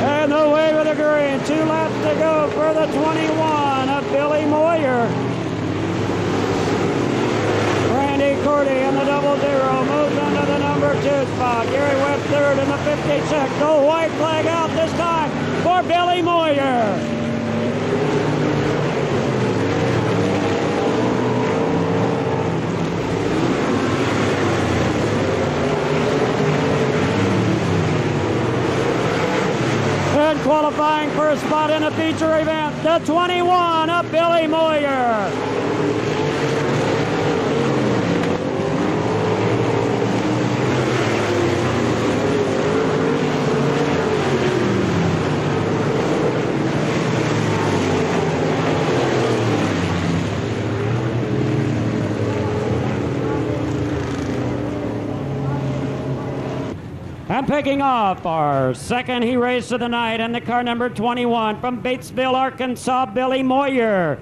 And the wave of the green. 2 laps to go for the 21 of Billy Moyer. Randy Cordy in the 00 moves into the number 2 spot. Gary Webb third in the 56. The white flag out this time for Billy Moyer. And qualifying for a spot in a feature event, the 21 of Billy Moyer. And picking off our second heat race of the night in the car number 21 from Batesville, Arkansas, Billy Moyer.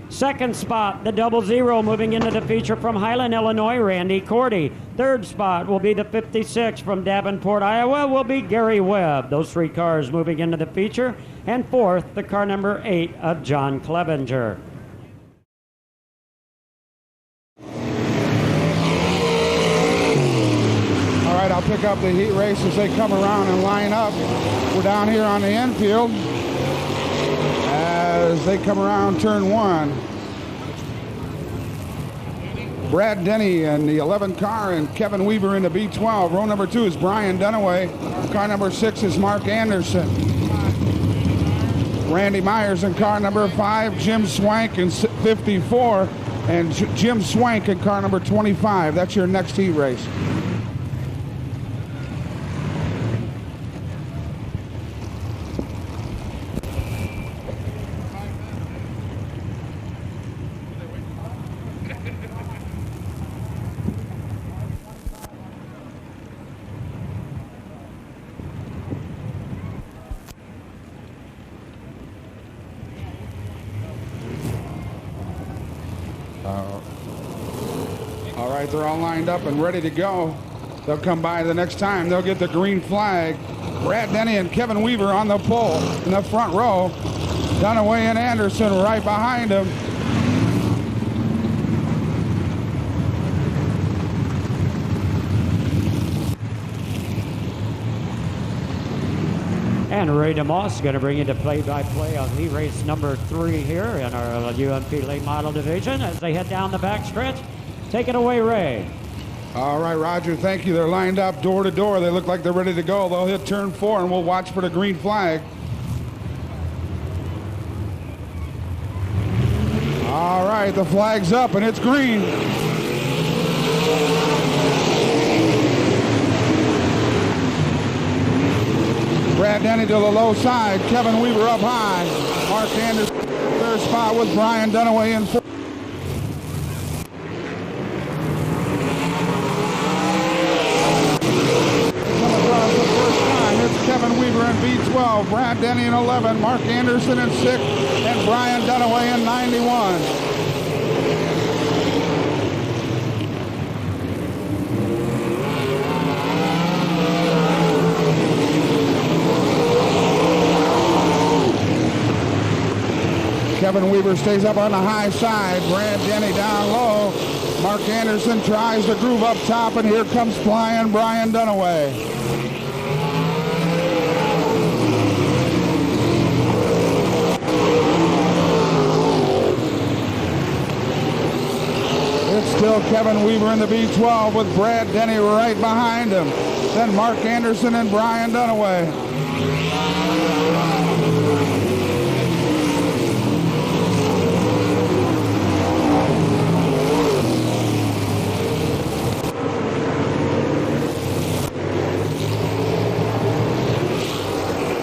Second spot, the 00 moving into the feature from Highland, Illinois, Randy Cordy. Third spot will be the 56 from Davenport, Iowa, will be Gary Webb. Those 3 cars moving into the feature. And fourth, the car number 8 of John Clevenger. All right, I'll pick up the heat race as they come around and line up. We're down here on the infield as they come around turn 1. Brad Denny in the 11 car and Kevin Weaver in the B12. Row number 2 is Brian Dunaway. Car number 6 is Mark Anderson. Randy Myers in car number 5. Jim Swank in 54. And Jim Swank in car number 25. That's your next heat race. All right, they're all lined up and ready to go. They'll come by the next time. They'll get the green flag. Brad Denny and Kevin Weaver on the pole in the front row. Dunaway and Anderson right behind him. And Ray DeMoss is going to bring you the play-by-play of heat race number 3 here in our UMP late model division as they head down the back stretch. Take it away, Ray. All right, Roger, thank you. They're lined up door to door. They look like they're ready to go. They'll hit turn 4 and we'll watch for the green flag. All right, the flag's up and it's green. Brad Denny to the low side. Kevin Weaver up high. Mark Anderson third spot with Brian Dunaway in 4th. Kevin Weaver in B12, Brad Denny in 11, Mark Anderson in 6, and Brian Dunaway in 91. Kevin Weaver stays up on the high side. Brad Denny down low. Mark Anderson tries to groove up top, and here comes flying Brian Dunaway. It's still Kevin Weaver in the B12 with Brad Denny right behind him. Then Mark Anderson and Brian Dunaway.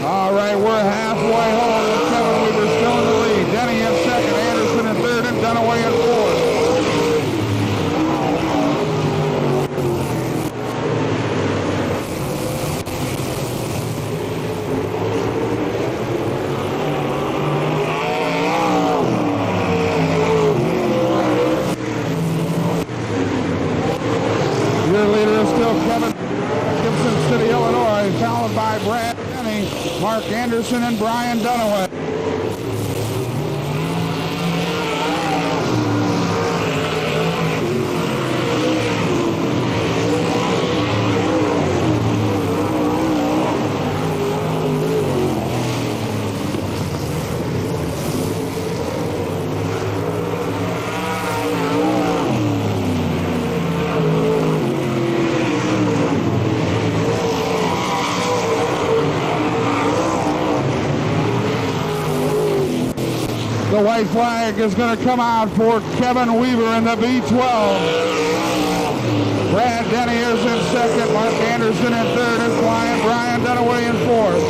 All right, we're halfway home, and Kevin Weaver still in the lead. Denny in second, Anderson in third, and Dunaway in fourth. Your leader is still Kevin, Gibson City, Illinois, followed by Brad Denny, Mark Anderson, and Brian Dunaway. The white flag is going to come out for Kevin Weaver in the B12. Brad Denny is in second, Mark Anderson in third, and flying Brian Dunaway in fourth.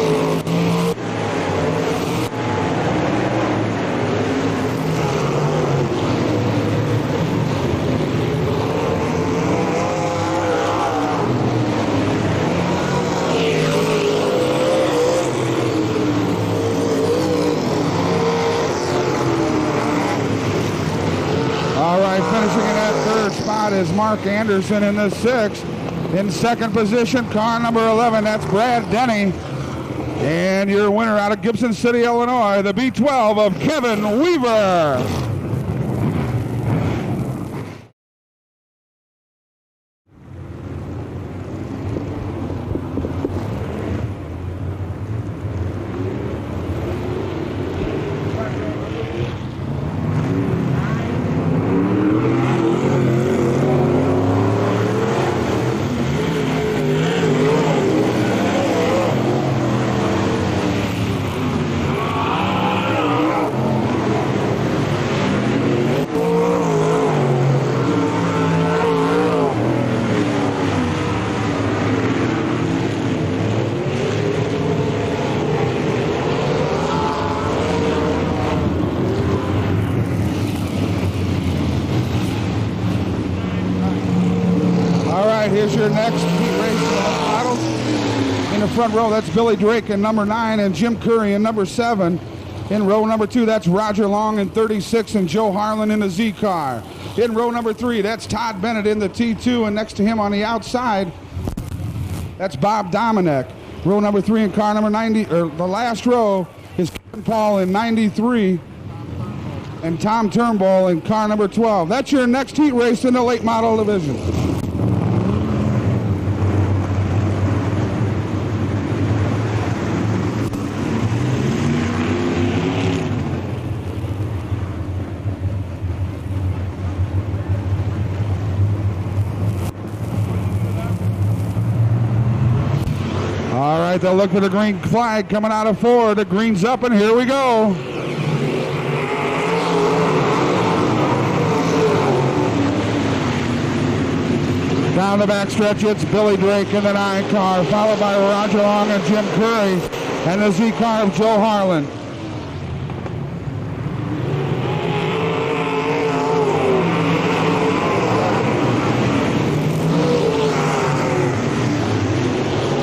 All right, finishing in that third spot is Mark Anderson in the sixth. In second position, car number 11, that's Brad Denny. And your winner out of Gibson City, Illinois, the B12 of Kevin Weaver. Here's your next heat race model. In the front row, that's Billy Drake in number 9 and Jim Curry in number 7. In row number 2, that's Roger Long in 36 and Joe Harlan in the Z car. In row number 3, that's Todd Bennett in the T2, and next to him on the outside, that's Bob Dominic. Row number 3 in car number 90, or the last row is Kevin Paul in 93 and Tom Turnbull in car number 12. That's your next heat race in the late model division. All right, they'll look for the green flag coming out of 4. The green's up, and here we go. Down the backstretch, it's Billy Drake in the 9 car, followed by Roger Long and Jim Curry, and the Z car of Joe Harlan.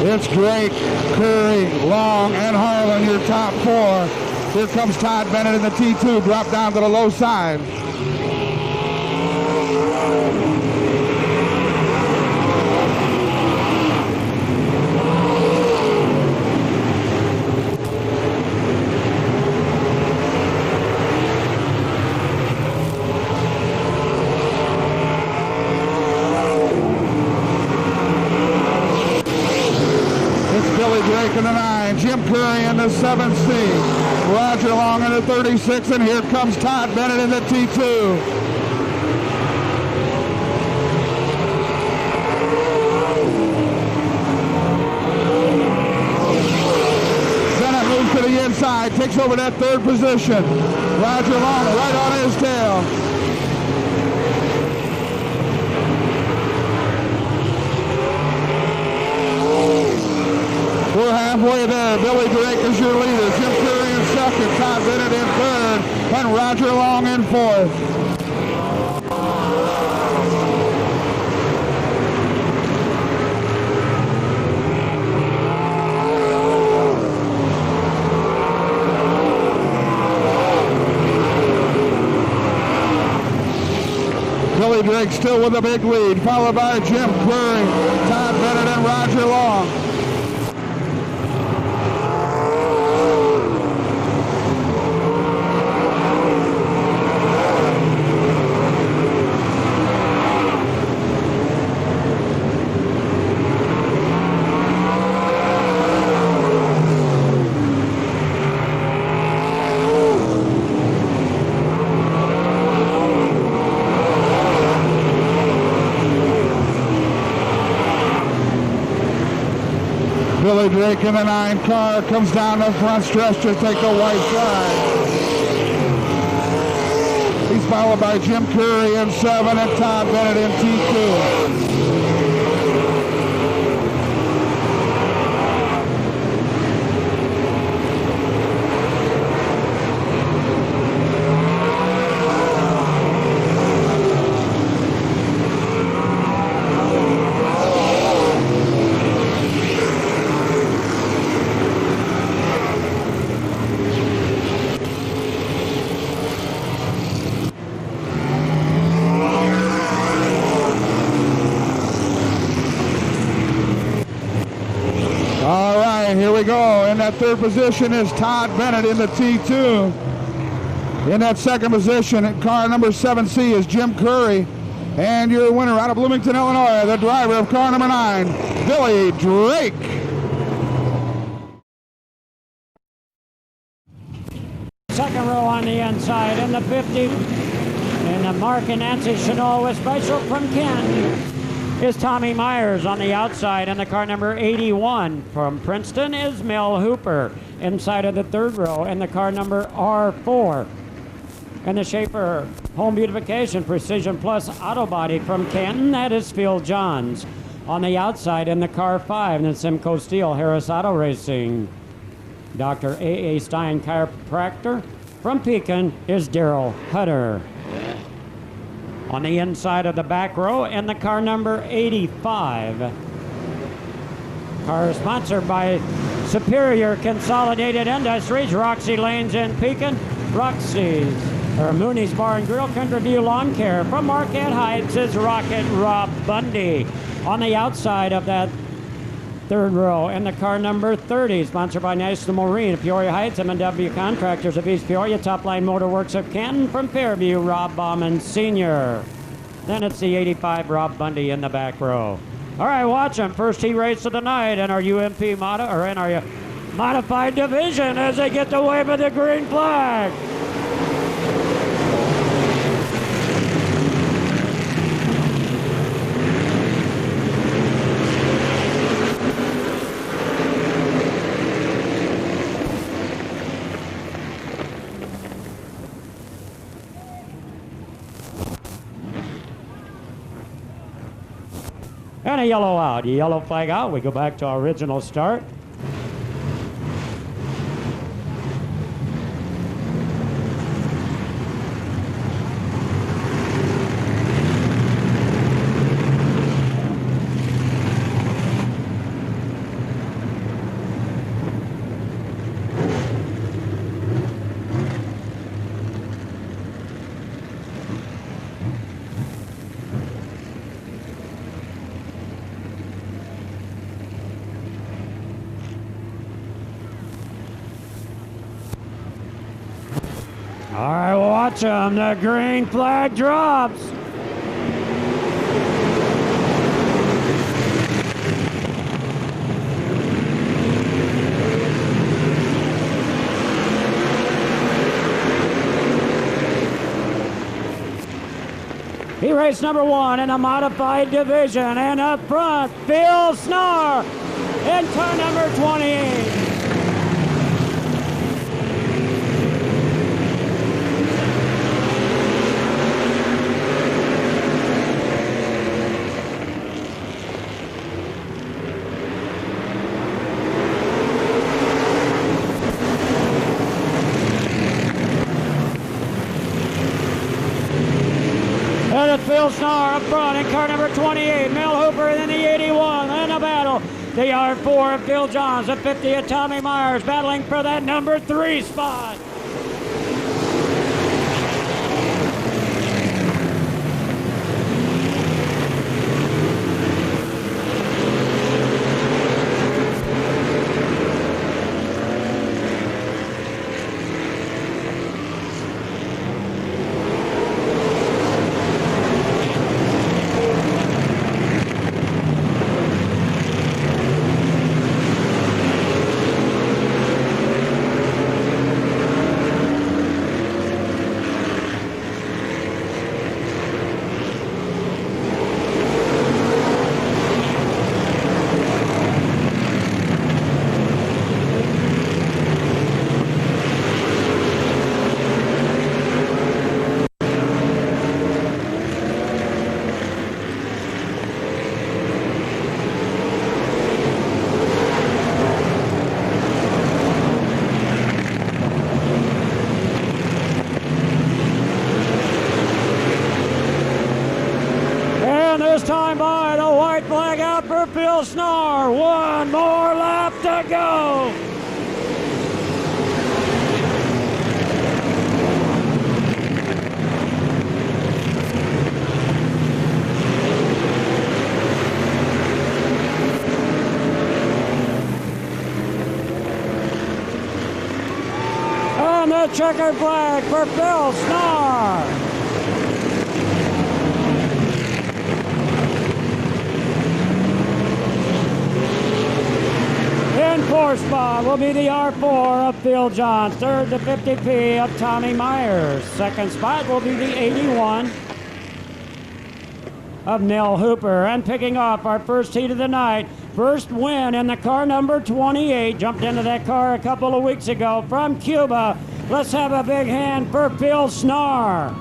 It's Drake, Curry, Long, and Harlan, your top 4. Here comes Todd Bennett in the T2, drop down to the low side. It's Billy Drake in the 9, Jim Curry in the 7C, Roger Long in the 36, and here comes Todd Bennett in the T2. To the inside, takes over that third position. Roger Long right on his tail. We're halfway there. Billy Drake is your leader. Jim Curry in second, Todd Bennett in third, and Roger Long in fourth. Billy Drake still with a big lead, followed by Jim Curry, Todd Bennett, and Roger Long. Billy Drake in the 9 car comes down the front stretch to take the white flag. He's followed by Jim Curry in 7 and Todd Bennett in T2. Here we go. In that third position is Todd Bennett in the T2. In that second position, at car number 7C, is Jim Curry. And your winner out of Bloomington, Illinois, the driver of car number 9, Billy Drake. Second row on the inside, in the 50. And the Mark and Nancy Chenot with special from Kent is Tommy Myers on the outside, and the car number 81 from Princeton is Mel Hooper inside of the third row, and the car number R4. And the Schaefer Home Beautification Precision Plus Auto Body from Canton, that is Phil Johns. On the outside, in the car 5, and the Simcoe Steel Harris Auto Racing. Dr. A.A. Stein Chiropractor from Pekin is Daryl Hutter. On the inside of the back row, and the car number 85. Car sponsored by Superior Consolidated Industries, Roxy Lanes in Pekin, Roxy's, or Mooney's Bar and Grill, Country View Lawn Care. From Marquette Heights is Rocket Rob Bundy. On the outside of that third row, and the car number 30, sponsored by National Marine, Peoria Heights, M&W Contractors of East Peoria, Top Line Motorworks of Canton, from Fairview, Rob Bauman Sr. Then it's the 85, Rob Bundy in the back row. All right, watch them. First heat race of the night in our UMP in our modified division as they get the wave of the green flag. And a yellow out. A yellow flag out. We go back to our original start. All right, watch them. The green flag drops. He raced number 1 in a modified division. And up front, Phil Snar in car number 28. And it's Phil Snar up front in car number 28. Mel Hooper in the 81 in a battle. The R4 of Phil Johns, the 50 of Tommy Myers battling for that number 3 spot. This time by the white flag out for Phil Snar. One more lap to go. And the checkered flag for Phil Snar. In fourth spot will be the R4 of Phil Johns. Third, the 50P of Tommy Myers. Second spot will be the 81 of Mel Hooper. And picking off our first heat of the night, first win in the car number 28. Jumped into that car a couple of weeks ago from Cuba. Let's have a big hand for Phil Snar.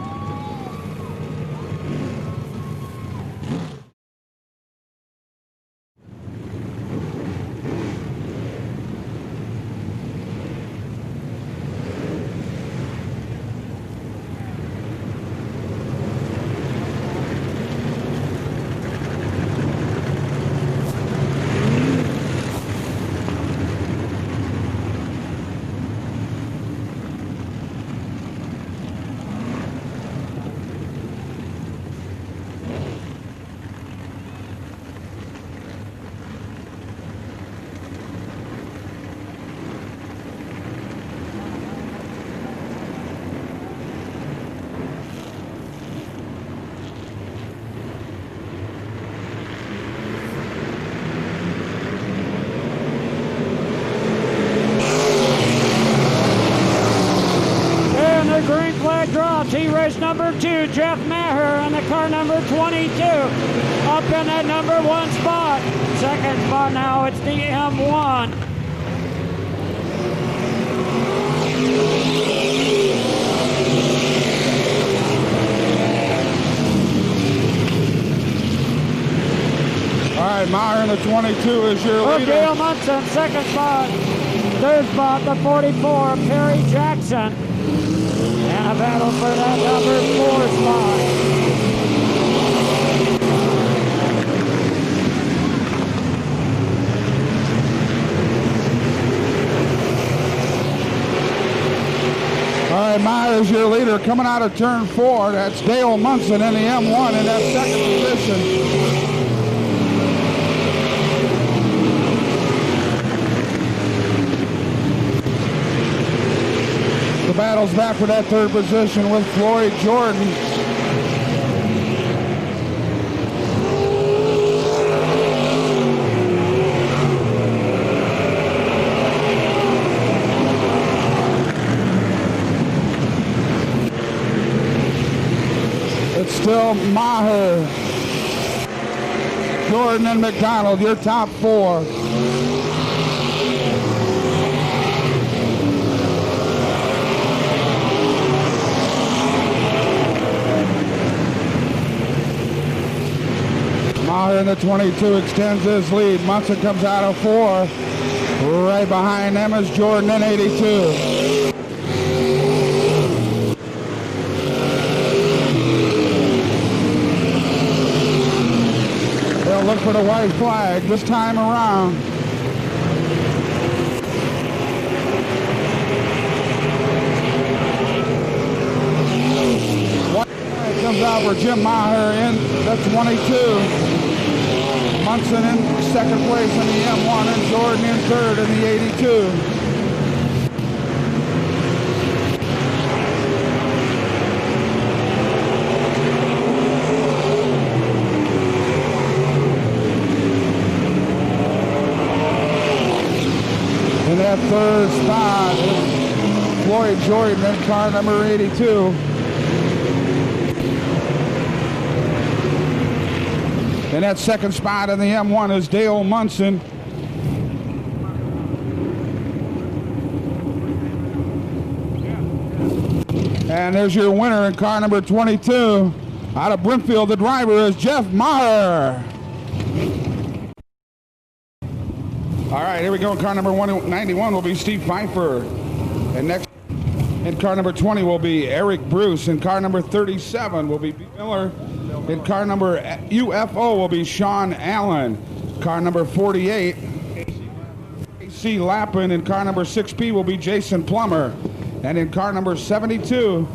Green flag drops. He raced number 2, Jeff Maher, on the car number 22. Up in that number 1 spot. Second spot now, it's the M1. All right, Maher in the 22 is your leader. Dale Munson, second spot. Third spot, the 44, Perry Jackson. And a battle for that number 4 spot. All right, Myers, your leader, coming out of turn 4. That's Dale Munson in the M1 in that second position. The battle's back for that third position with Floyd Jordan. It's still Dale Maher, Jordan and McDonald, your top four. Maher in the 22 extends his lead. Munson comes out of 4. Right behind them is Jordan in 82. They'll look for the white flag this time around. White flag comes out for Jim Maher in the 22. Munson in second place in the M1 and Jordan in third in the 82. In that third spot is Floyd Jordan in car number 82. In that second spot in the M1 is Dale Munson. And there's your winner in car number 22. Out of Brimfield, the driver is Jeff Maher. All right, here we go. Car number 191 will be Steve Pfeiffer. And next in car number 20 will be Eric Bruce. In car number 37 will be B. Miller. In car number UFO will be Sean Allen. Car number 48, AC Lappin. In car number 6P will be Jason Plummer. And in car number 72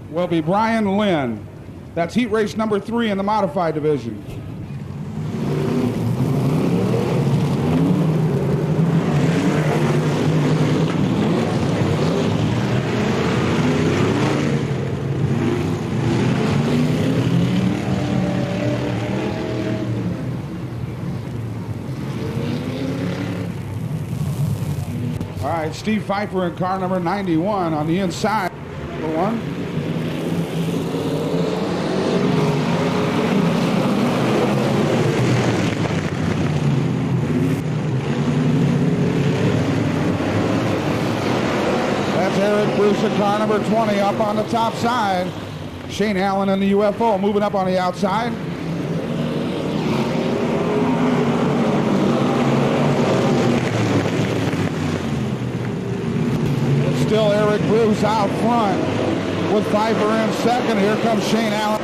will be Brian Lynn. That's heat race number 3 in the modified division. All right, Steve Pfeiffer in car number 91 on the inside. Number 1. That's Eric Bruce in car number 20 up on the top side. Shane Allen in the UFO moving up on the outside. Still Eric Bruce out front with Pfeiffer in second. Here comes Shane Allen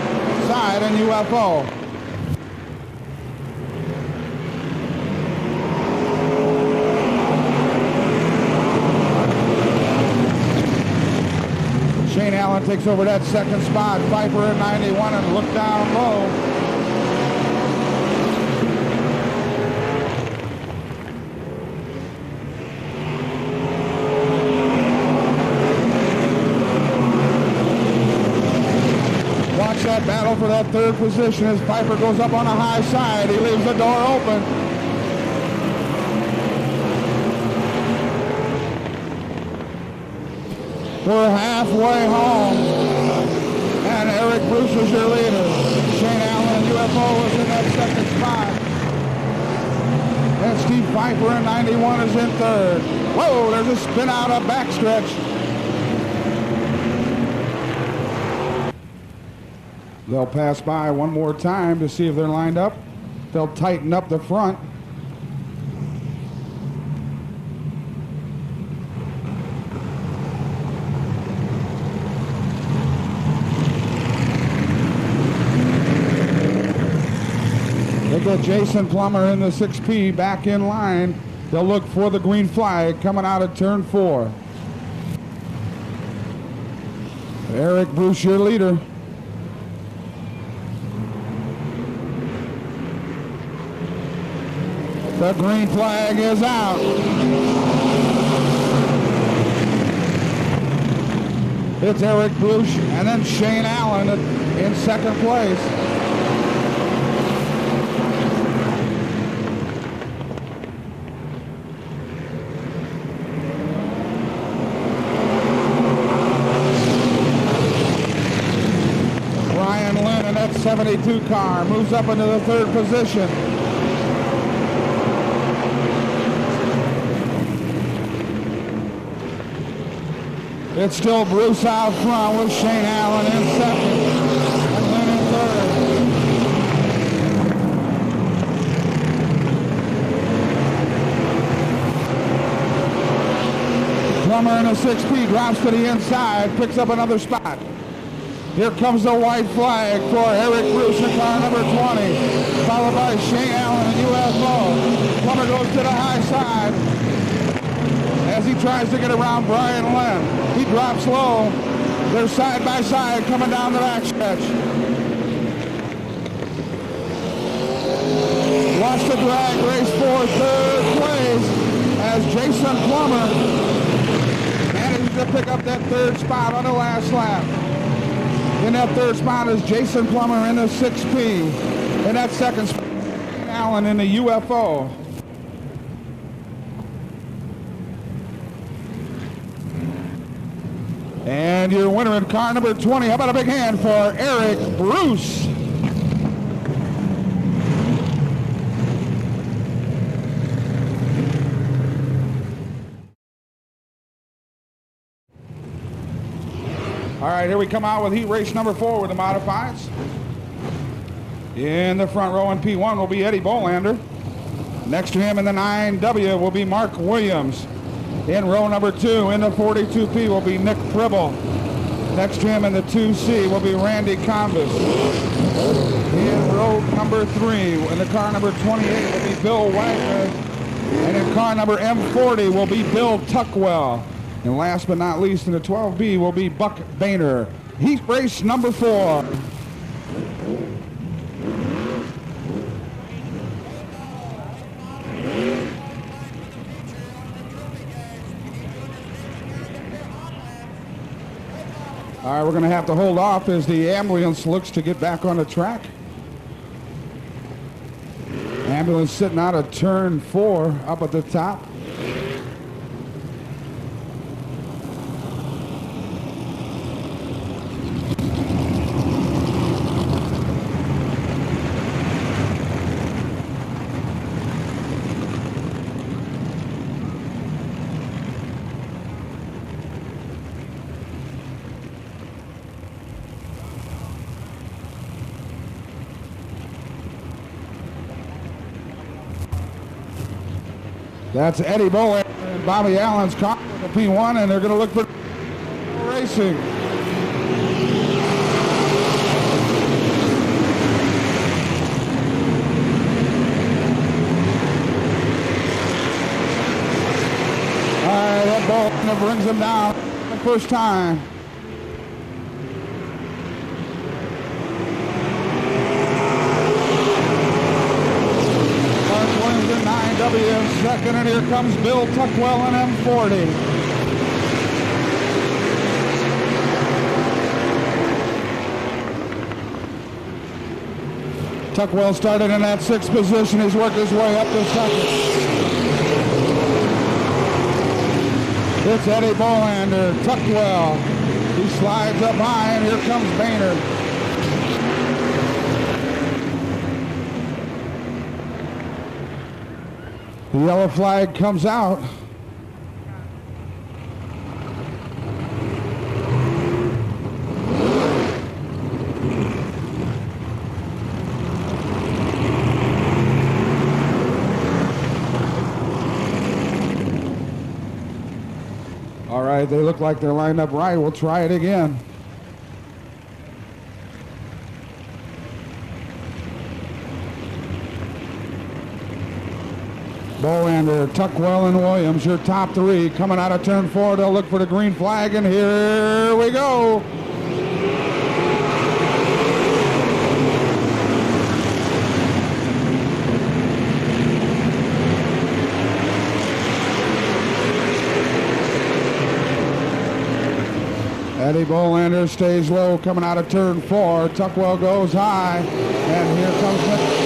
side and UFO. Shane Allen takes over that second spot. Pfeiffer in 91 and look down low. That battle for that third position as Pfeiffer goes up on the high side. He leaves the door open. We're halfway home. And Eric Bruce is your leader. Shane Allen and UFO is in that second spot. And Steve Pfeiffer in 91 is in third. Whoa, there's a spin out of backstretch. They'll pass by one more time to see if they're lined up. They'll tighten up the front. They get Jason Plummer in the 6P back in line. They'll look for the green flag coming out of turn 4. Eric Bruce, your leader. The green flag is out. It's Eric Bruce and then Shane Allen in second place. 72 car moves up into the third position. It's still Bruce out front with Shane Allen in second and Lynn in third. Plummer in a 6P drops to the inside, picks up another spot. Here comes the white flag for Eric Bruce in car number 20, followed by Shane Allen and UFO. Plummer goes to the high side as he tries to get around Brian Lynn. He drops low. They're side by side coming down the backstretch. Watch the drag race for third place as Jason Plummer manages to pick up that third spot on the last lap. In that third spot is Jason Plummer in the 6P. In that second spot, Allen in the UFO. And your winner in car number 20. How about a big hand for Eric Bruce? All right, here we come out with heat race number 4 with the modifieds. In the front row in P1 will be Eddie Bolander. Next to him in the 9W will be Mark Williams. In row number 2 in the 42P will be Nick Pribble. Next to him in the 2C will be Randy Combis. In row number 3 in the car number 28 will be Bill Wagner. And in car number M40 will be Bill Tuckwell. And last but not least in the 12B will be Buck Boehner. Heat race number 4. All right, we're going to have to hold off as the ambulance looks to get back on the track. Ambulance sitting out of turn 4 up at the top. That's Eddie Bolander and Bobby Allen's car in the P1, and they're going to look for racing. All right, that Bolander brings them down the first time. Second, and here comes Bill Tuckwell in M40. Tuckwell started in that 6th position. He's worked his way up to second. It's Eddie Bolander, Tuckwell. He slides up high, and here comes Boehner. The yellow flag comes out. All right, they look like they're lined up right. We'll try it again. Bolander, Tuckwell, and Williams, your top 3 coming out of turn 4. They'll look for the green flag, and here we go. Eddie Bolander stays low coming out of turn 4. Tuckwell goes high, and here comes Nick.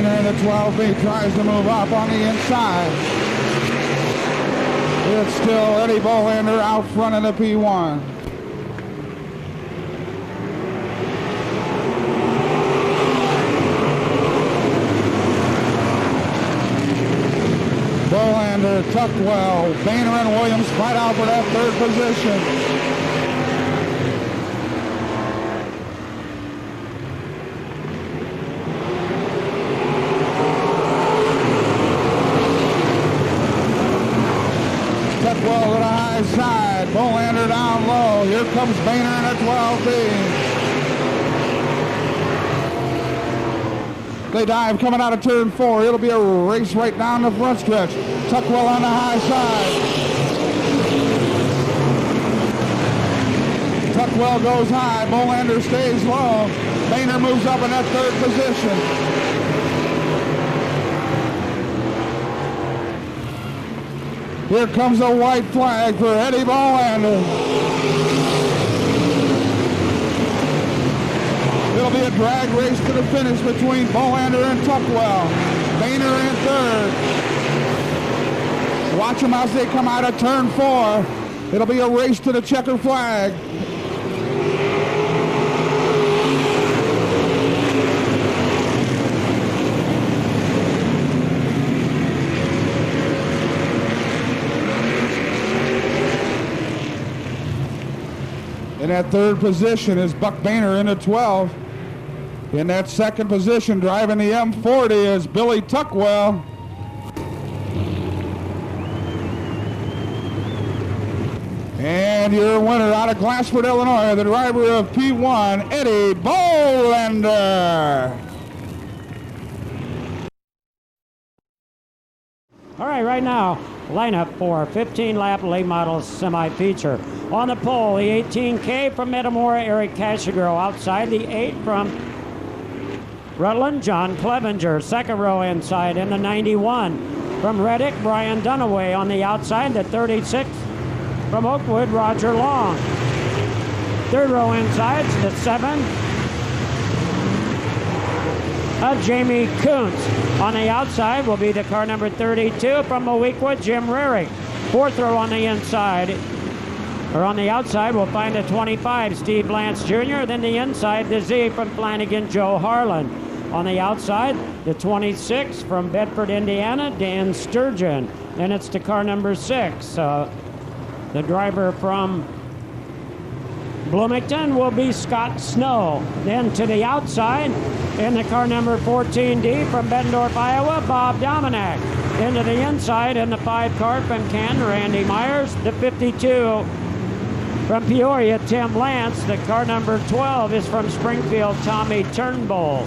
In the 12B tries to move up on the inside. It's still Eddie Bolander out front in the P1. Bolander, Tuckwell, Boehner, and Williams fight out for that third position. Tuckwell to the high side, Bolander down low. Here comes Boehner in a 12B. They dive coming out of turn 4. It'll be a race right down the front stretch. Tuckwell on the high side. Tuckwell goes high. Bolander stays low. Boehner moves up in that third position. Here comes a white flag for Eddie Bolander. It'll be a drag race to the finish between Bolander and Tuckwell. Boehner in third. Watch them as they come out of turn 4. It'll be a race to the checker flag. In that third position is Buck Boehner in the 12. In that second position, driving the M40, is Billy Tuckwell. And your winner out of Glassford, Illinois, the driver of P1, Eddie Bolander. All right now, lineup for 15-lap late model semi-feature. On the pole, the 18K from Metamora, Eric Cashagirl. Outside, the 8 from Rutland, John Clevenger. Second row inside in the 91 from Reddick, Brian Dunaway. On the outside, the 36 from Oakwood, Roger Long. Third row inside, the 7 of Jamie Kuntz. On the outside will be the car number 32 from Mowequa, Jim Rarick. Fourth row on the inside, or on the outside, we'll find the 25, Steve Lance Jr. Then the inside, the Z from Flanagan, Joe Harlan. On the outside, the 26 from Bedford, Indiana, Dan Sturgeon. Then it's the car number 6. The driver from Bloomington will be Scott Snow. Then to the outside, in the car number 14D from Bettendorf, Iowa, Bob Dominack. Into the inside in the 5 car from Canton, Randy Myers. The 52 from Peoria, Tim Lance. The car number 12 is from Springfield, Tommy Turnbull.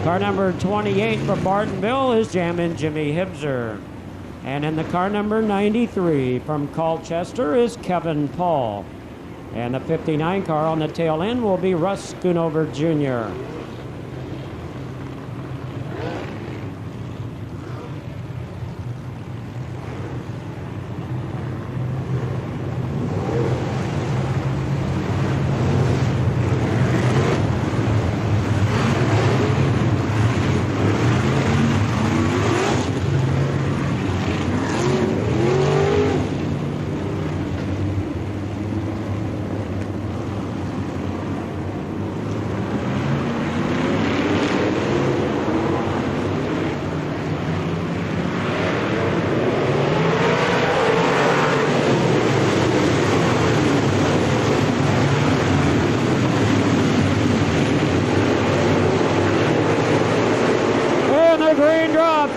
Car number 28 from Bartonville is Jammin' Jimmy Hibzer. And in the car number 93 from Colchester is Kevin Paul. And the 59 car on the tail end will be Russ Schoonover Jr.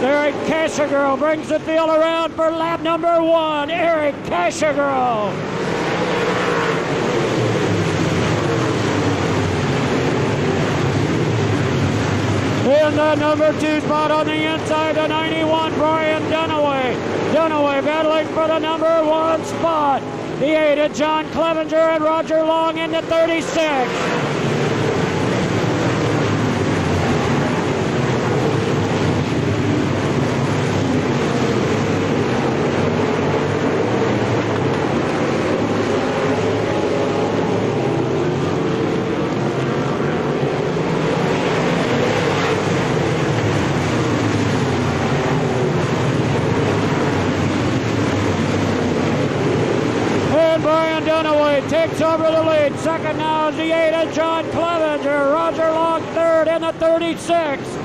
Eric Cashagirl brings the field around for lap number 1. Eric Cashagirl. In the number 2 spot on the inside, the 91, Brian Dunaway. Dunaway battling for the number 1 spot. The 8 of John Clevenger and Roger Long in the 36. over the lead. Second now is the 8 of John Clevenger. Roger Long third in the 36.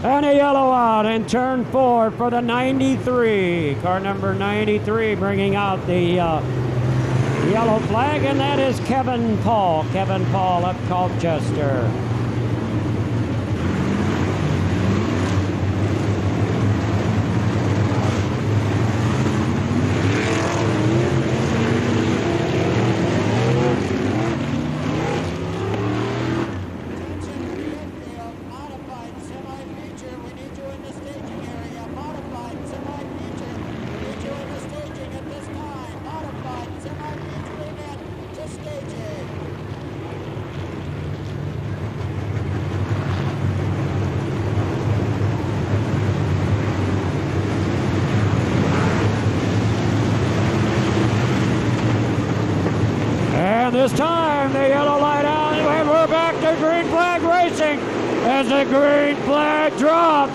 And a yellow out in turn 4 for the 93. Car number 93 bringing out the yellow flag, and that is Kevin Paul. Kevin Paul up Colchester. This time the yellow light out, and we're back to green flag racing as the green flag drops.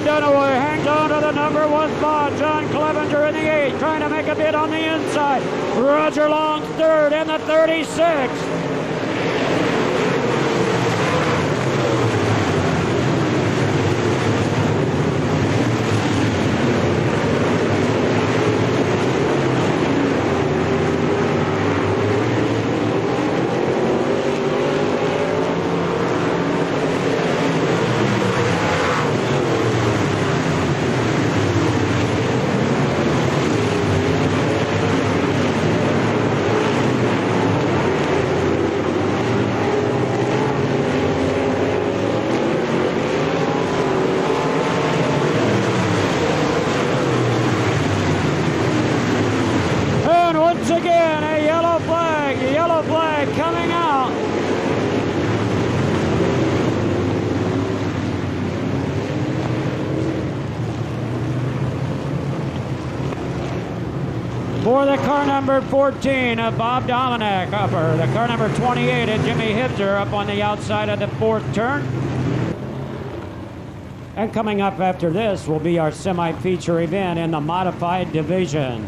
Dunaway hangs on to the number 1 spot. John Clevenger in the 8, trying to make a bid on the inside. Roger Long third in the 36. Again, a yellow flag coming out. For the car number 14 of Bob Dominic upper, the car number 28 of Jimmy Hibzer up on the outside of the 4th turn. And coming up after this will be our semi-feature event in the modified division.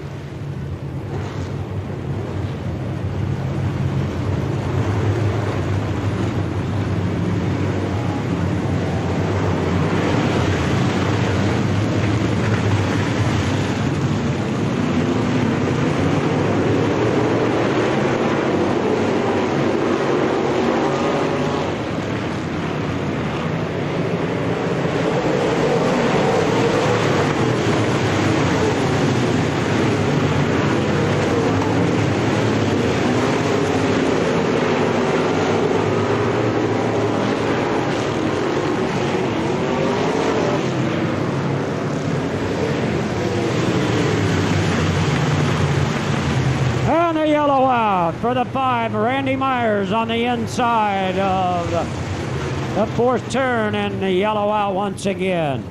Yellow out for the 5, Randy Myers on the inside of the 4th turn, and the yellow out once again.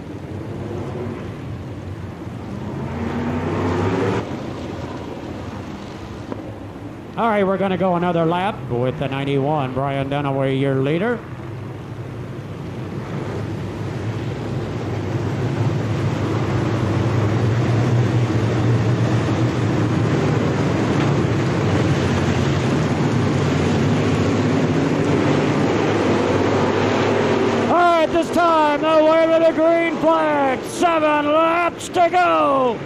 All right, we're going to go another lap with the 91, Brian Dunaway, your leader. This time, the way of the green flag. 7 laps to go.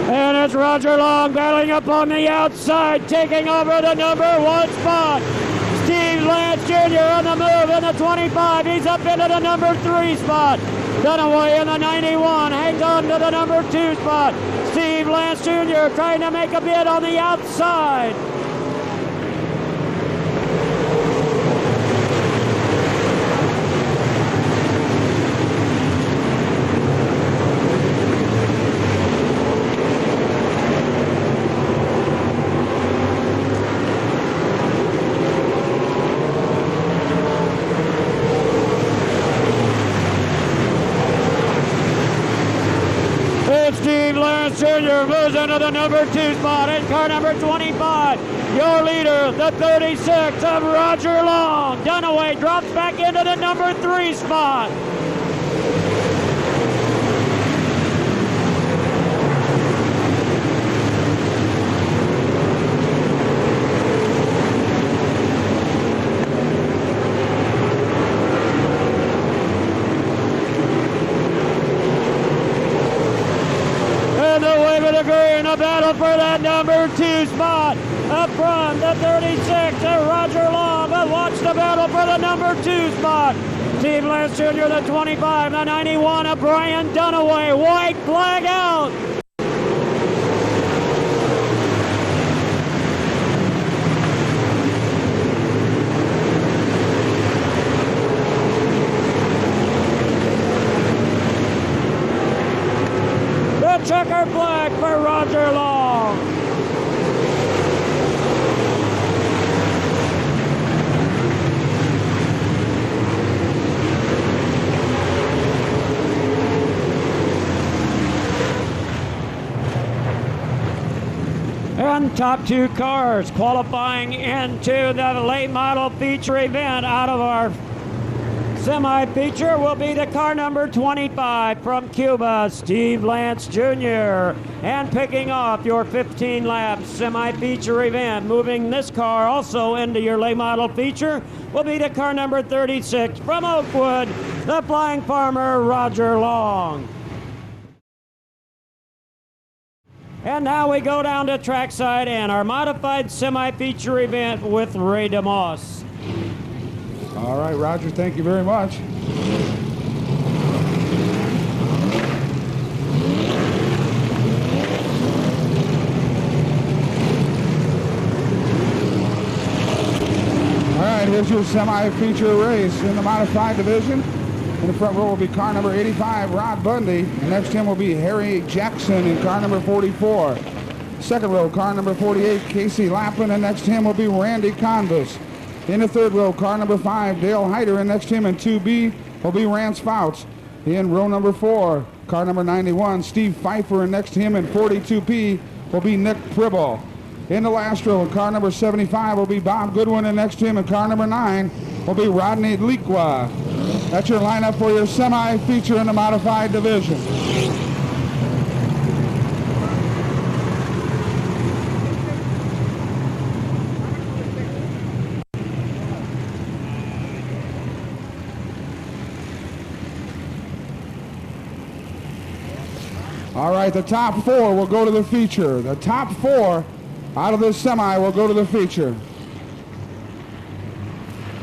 And it's Roger Long battling up on the outside, taking over the number 1 spot. Steve Lance Jr. on the move in the 25. He's up into the number 3 spot. Dunaway in the 91 hangs on to the number 2 spot. Steve Lance Jr. trying to make a bid on the outside. Steve Lance Jr. moves into the number 2 spot in car number 25. Your leader, the 36 of Roger Long. Dunaway drops back into the number 3 spot. Green, a battle for that number 2 spot. Up front, the 36 of Roger Long. But watch the battle for the number 2 spot. Steve Lance Jr., the 25, the 91 of Brian Dunaway. White flag out. Checker flag for Roger Long. And top 2 cars qualifying into the late model feature event out of our semi-feature will be the car number 25 from Cuba, Steve Lance Jr. And picking off your 15-lap semi-feature event, moving this car also into your late model feature, will be the car number 36 from Oakwood, the Flying Farmer, Roger Long. And now we go down to trackside and our modified semi-feature event with Ray DeMoss. All right, Roger, thank you very much. All right, here's your semi-feature race in the modified division. In the front row will be car number 85, Rod Bundy. And next to him will be Harry Jackson in car number 44. Second row, car number 48, Casey Lappin. And next to him will be Randy Convis. In the third row, car number 5, Dale Hyder, and next to him in 2B will be Rance Fouts. In row number 4, car number 91, Steve Pfeiffer, and next to him in 42P will be Nick Pribble. In the last row, car number 75 will be Bob Goodwin, and next to him in car number 9 will be Rodney Liqua. That's your lineup for your semi-feature in the modified division. All right, the top 4 will go to the feature. The top 4 out of this semi will go to the feature.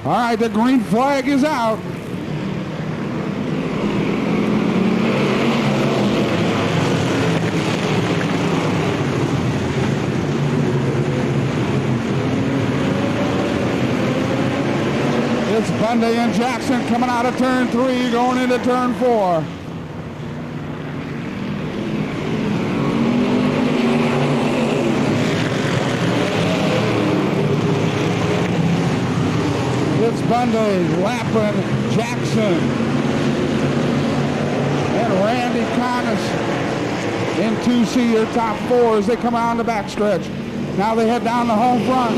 All right, the green flag is out. It's Bundy and Jackson coming out of turn 3, going into turn 4. It's Bundy, Lappin, Jackson, and Randy Connis in 2C, your top 4 as they come out on the backstretch. Now they head down the home front.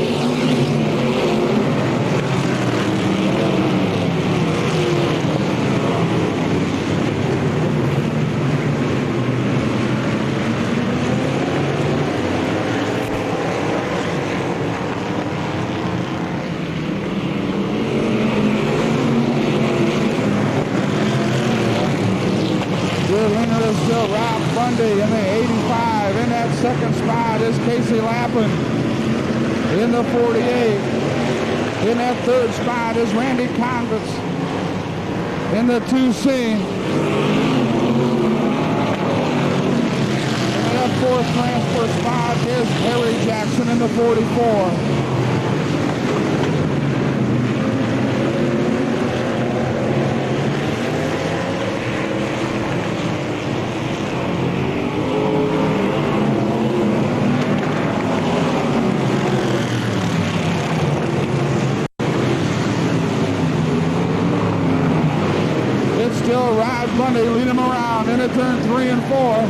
Bundy in the 85. In that second spot is Casey Lappin in the 48. In that third spot is Randy Convis in the 2C. In that fourth transfer spot is Harry Jackson in the 44. Still Rod Bundy lead him around into turn 3 and 4.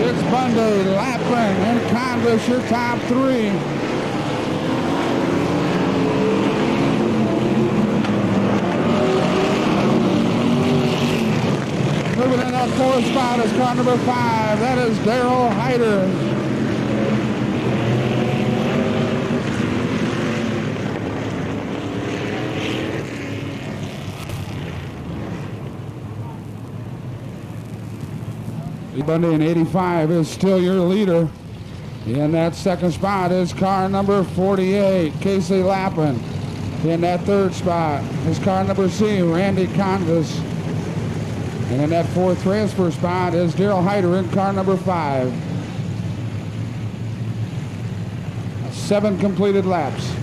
It's Bundy, Lappin, and Convis, your top 3. Moving in that fourth spot is car number 5. That is Daryl Hyder. Bundy in 85 is still your leader. In that second spot is car number 48, Casey Lappin. In that third spot is car number C, Randy Convis. And in that fourth transfer spot is Daryl Hyder in car number 5. 7 completed laps.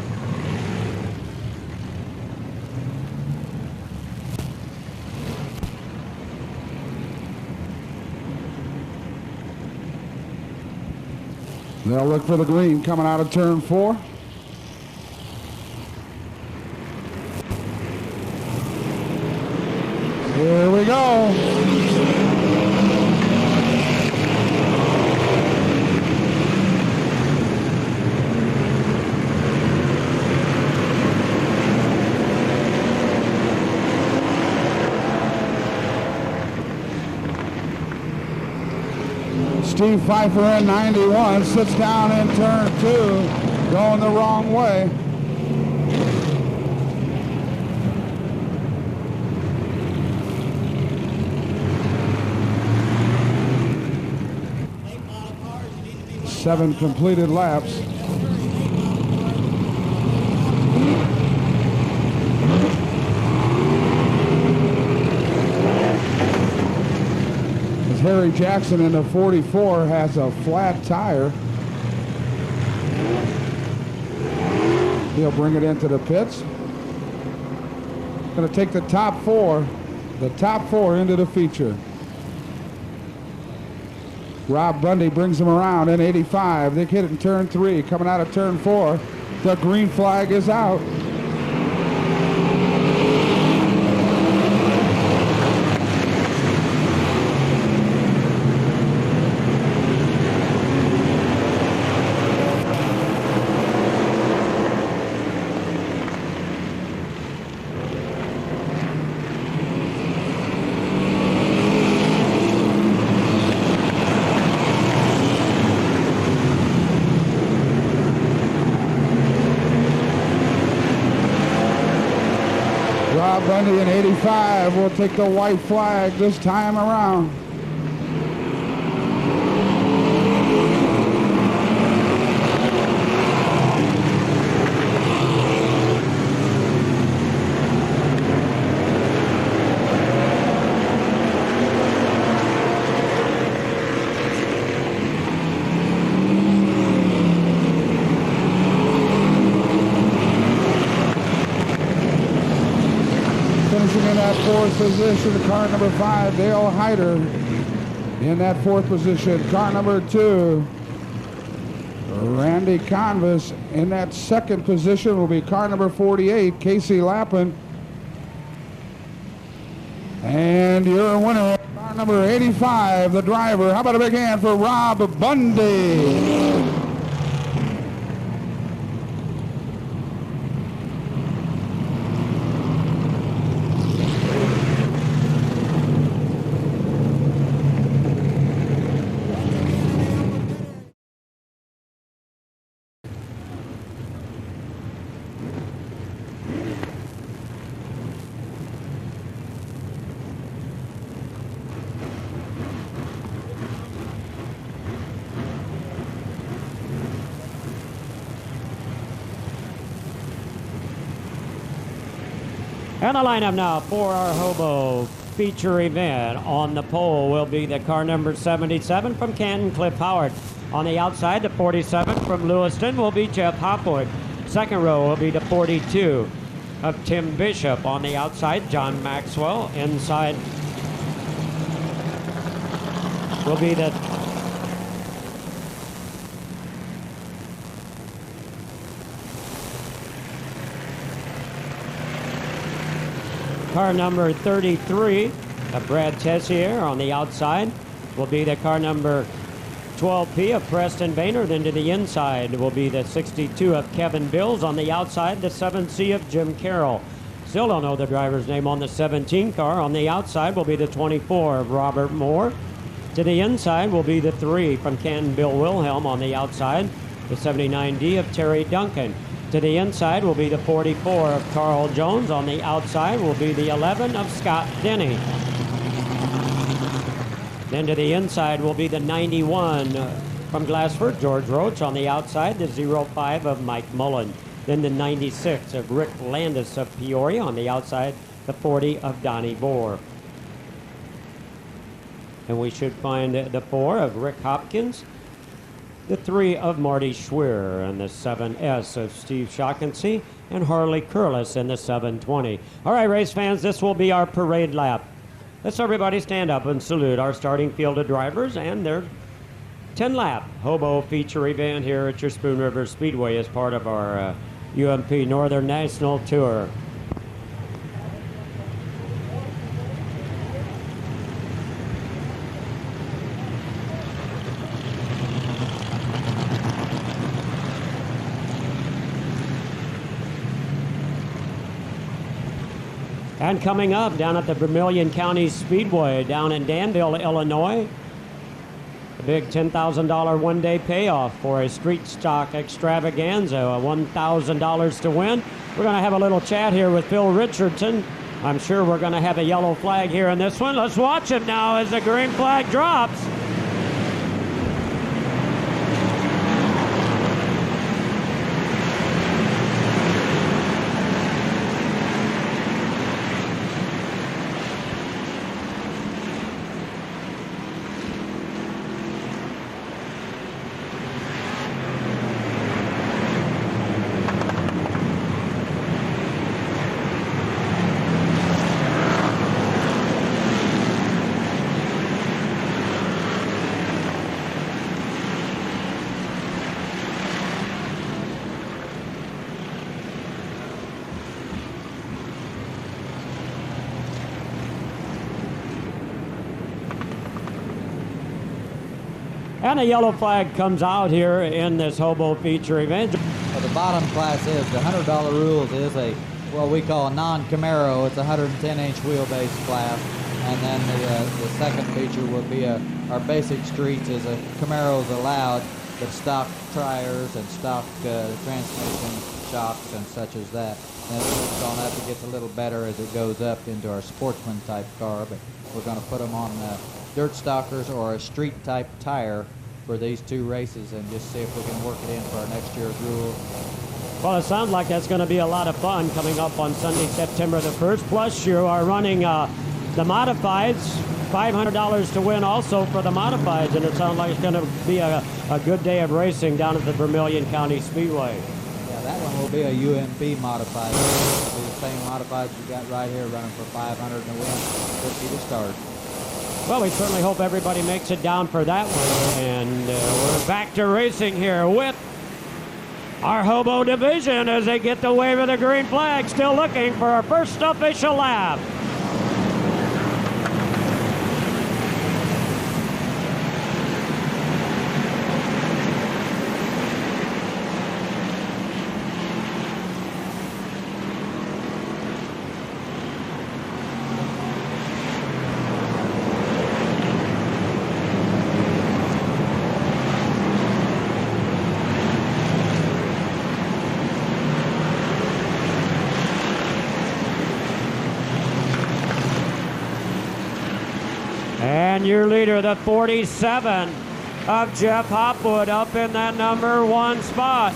They'll look for the green coming out of turn 4. Here we go. Steve Pfeiffer in 91 sits down in turn 2, going the wrong way. Seven completed laps. As Harry Jackson in the 44 has a flat tire. He'll bring it into the pits. Going to take the top 4 into the feature. Rob Bundy brings him around in 85. They hit it in turn 3. Coming out of turn 4, the green flag is out. Rob Bundy in 85 will take the white flag this time around. Finishing in that fourth position, car number 5, Dale Hyder. In that fourth position, car number 2, Randy Convis. In that second position will be car number 48, Casey Lappin. And your winner, car number 85, the driver. How about a big hand for Rob Bundy? And the lineup now for our Hobo feature event. On the pole will be the car number 77 from Canton, Cliff Howard. On the outside, the 47 from Lewiston will be Jeff Hopwood. Second row will be the 42 of Tim Bishop. On the outside, John Maxwell. Inside will be the car number 33 of Brad Tessier. On the outside will be the car number 12P of Preston Boehner. Then to the inside will be the 62 of Kevin Bills. On the outside, the 7C of Jim Carroll. Still don't know the driver's name on the 17 car. On the outside will be the 24 of Robert Moore. To the inside will be the 3 from Canton, Bill Wilhelm. On the outside, the 79D of Terry Duncan. To the inside will be the 44 of Carl Jones. On the outside will be the 11 of Scott Denny. Then to the inside will be the 91 from Glassford, George Roach. On the outside, the 05 of Mike Mullen. Then the 96 of Rick Landis of Peoria. On the outside, the 40 of Donnie Bohr. And we should find the 4 of Rick Hopkins, the 3 of Marty Schweer, and the 7S of Steve Shaughnessy, and Harley Curlis in the 720. All right, race fans, this will be our parade lap. Let's everybody stand up and salute our starting field of drivers and their 10-lap Hobo feature event here at your Spoon River Speedway as part of our UMP Northern National Tour. And coming up down at the Vermilion County Speedway down in Danville, Illinois, a big $10,000 one-day payoff for a street stock extravaganza, $1,000 to win. We're going to have a little chat here with Phil Richardson. I'm sure we're going to have a yellow flag here in this one. Let's watch it now as the green flag drops. And a yellow flag comes out here in this Hobo feature event. Well, the bottom class is the $100 rules is a what we call a non-Camaro. It's a 110-inch wheelbase class, and then the second feature will be our basic streets is a Camaro's allowed, but stock tires and stock transmission shocks and such as that. And it's on up, it gets a little better as it goes up into our sportsman type car, but we're going to put them on dirt stockers or a street type tire for these two races and just see if we can work it in for our next year's rules. Well, it sounds like that's going to be a lot of fun coming up on Sunday, September the 1st. Plus, you are running the modifieds, $500 to win also for the modifieds, and it sounds like it's going to be a good day of racing down at the Vermilion County Speedway. Yeah, that one will be a UMP modified. It'll be the same modifieds you got right here running for $500 to win, 50 to start. Well, we certainly hope everybody makes it down for that one. And we're back to racing here with our Hobo division as they get the wave of the green flag, still looking for our first official lap. And your leader, the 47 of Jeff Hopwood, up in that number 1 spot.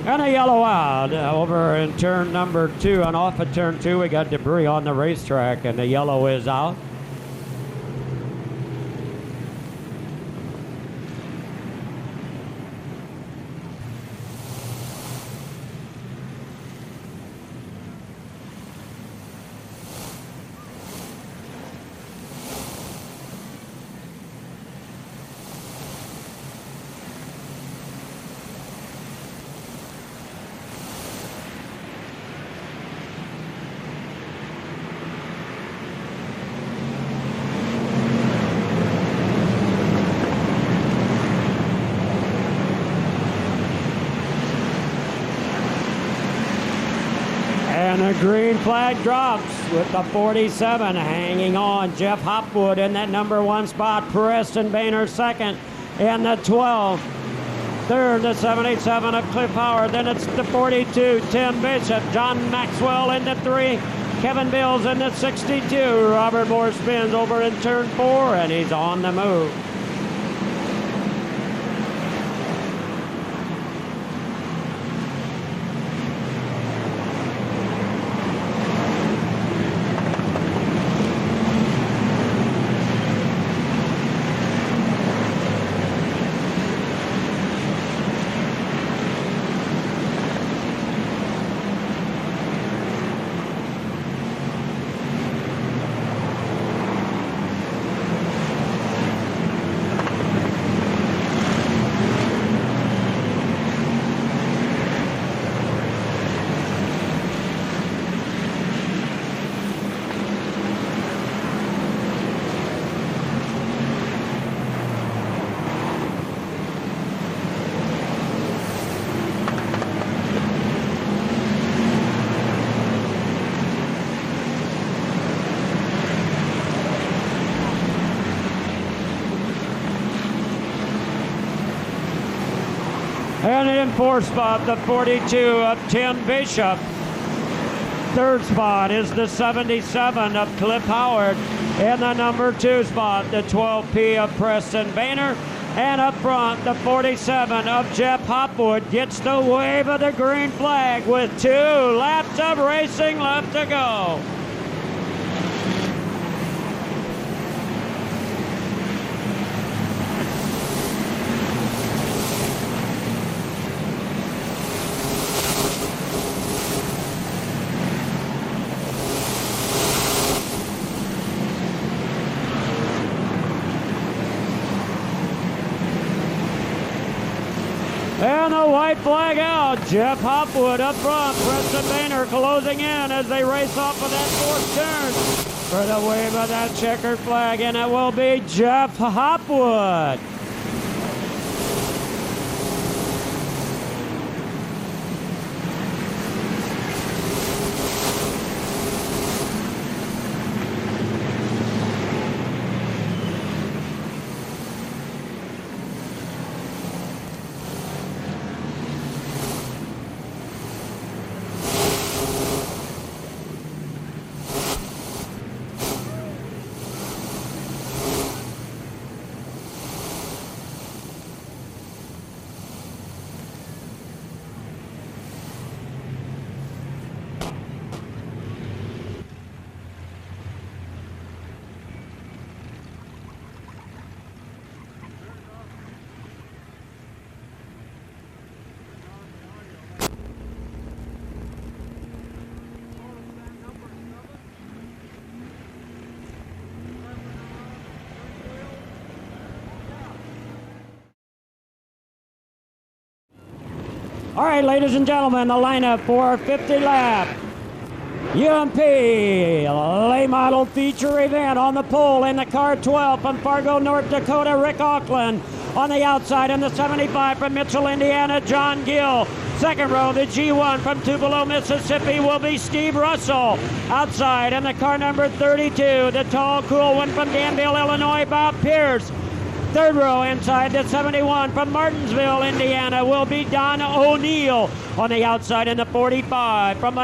And a yellow out over in turn number 2. And off of turn 2, we got debris on the racetrack, and the yellow is out. And the green flag drops with the 47 hanging on. Jeff Hopwood in that number 1 spot. Preston Boehner second in the 12. Third, the 77 of Cliff Howard. Then it's the 42, Tim Bishop. John Maxwell in the 3. Kevin Bills in the 62. Robert Moore spins over in turn 4, and he's on the move. And in 4th spot, the 42 of Tim Bishop. 3rd spot is the 77 of Cliff Howard. In the number 2 spot, the 12P of Preston Boehner. And up front, the 47 of Jeff Hopwood gets the wave of the green flag with 2 laps of racing left to go. And the white flag out. Jeff Hopwood up front. Preston Boehner closing in as they race off of that 4th turn for the wave of that checkered flag. And it will be Jeff Hopwood. All right, ladies and gentlemen, the lineup for 50 lap UMP late model feature event. On the pole in the car 12 from Fargo, North Dakota, Rick Auckland. On the outside in the 75 from Mitchell, Indiana, John Gill. Second row, the G1 from Tupelo, Mississippi will be Steve Russell. Outside in the car number 32, the tall, cool one from Danville, Illinois, Bob Pierce. Third row inside the 71 from Martinsville, Indiana will be Don O'Neill. On the outside in the 45 from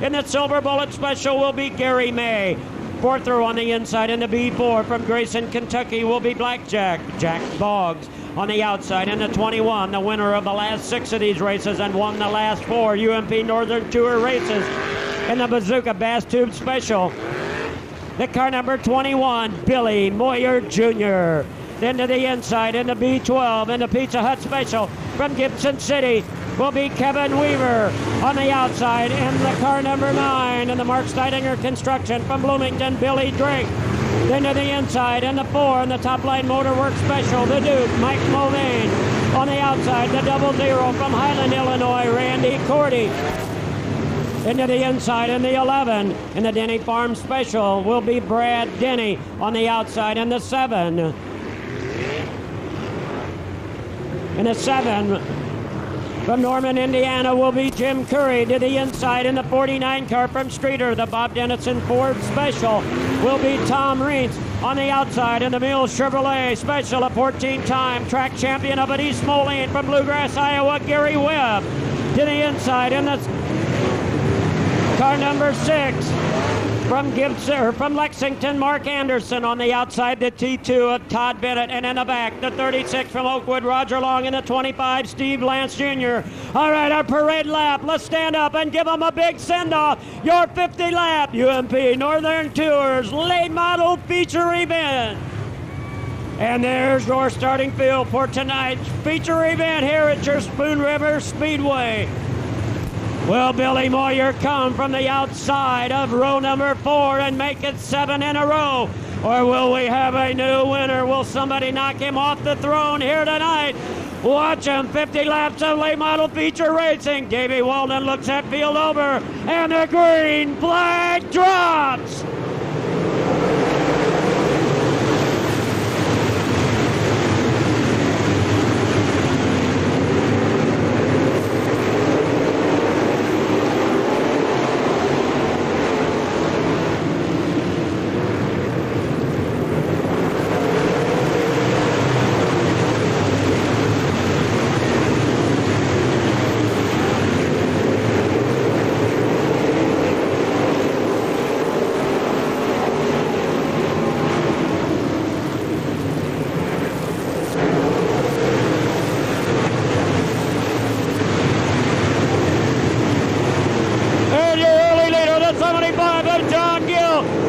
in the Silver Bullet Special will be Gary May. Fourth row on the inside in the B4 from Grayson, Kentucky will be Blackjack. Jack Boggs on the outside in the 21, the winner of the last 6 of these races and won the last 4 UMP Northern Tour races in the Bazooka Bass Tube Special. The car number 21, Billy Moyer Jr. Then to the inside in the B12 in the Pizza Hut Special from Gibson City will be Kevin Weaver on the outside in the car number 9 in the Mark Steidinger Construction from Bloomington, Billy Drake. Then to the inside in the 4 in the Top Line Motorworks Special, the Duke, Mike Mulvane. On the outside, the 00 from Highland, Illinois, Randy Cordy. Into the inside in the 11 in the Denny Farm Special will be Brad Denny on the outside in the 7. In the 7 from Norman, Indiana will be Jim Curry. To the inside in the 49 car from Streeter, the Bob Dennison Ford Special will be Tom Reentz. On the outside in the Mills Chevrolet Special, a 14-time track champion up at East Moline from Bluegrass, Iowa, Gary Webb. To the inside in the car number 6 from Gibson, or from Lexington, Mark Anderson. On the outside, the T2 of Todd Bennett, and in the back, the 36 from Oakwood, Roger Long, and the 25, Steve Lance Jr. All right, our parade lap. Let's stand up and give them a big send-off. Your 50 lap UMP Northern Tours late model feature event. And there's your starting field for tonight's feature event here at your Spoon River Speedway. Will Billy Moyer come from the outside of row number 4 and make it 7 in a row? Or will we have a new winner? Will somebody knock him off the throne here tonight? Watch him, 50 laps of late model feature racing. Davey Walden looks at field over, and the green flag drops.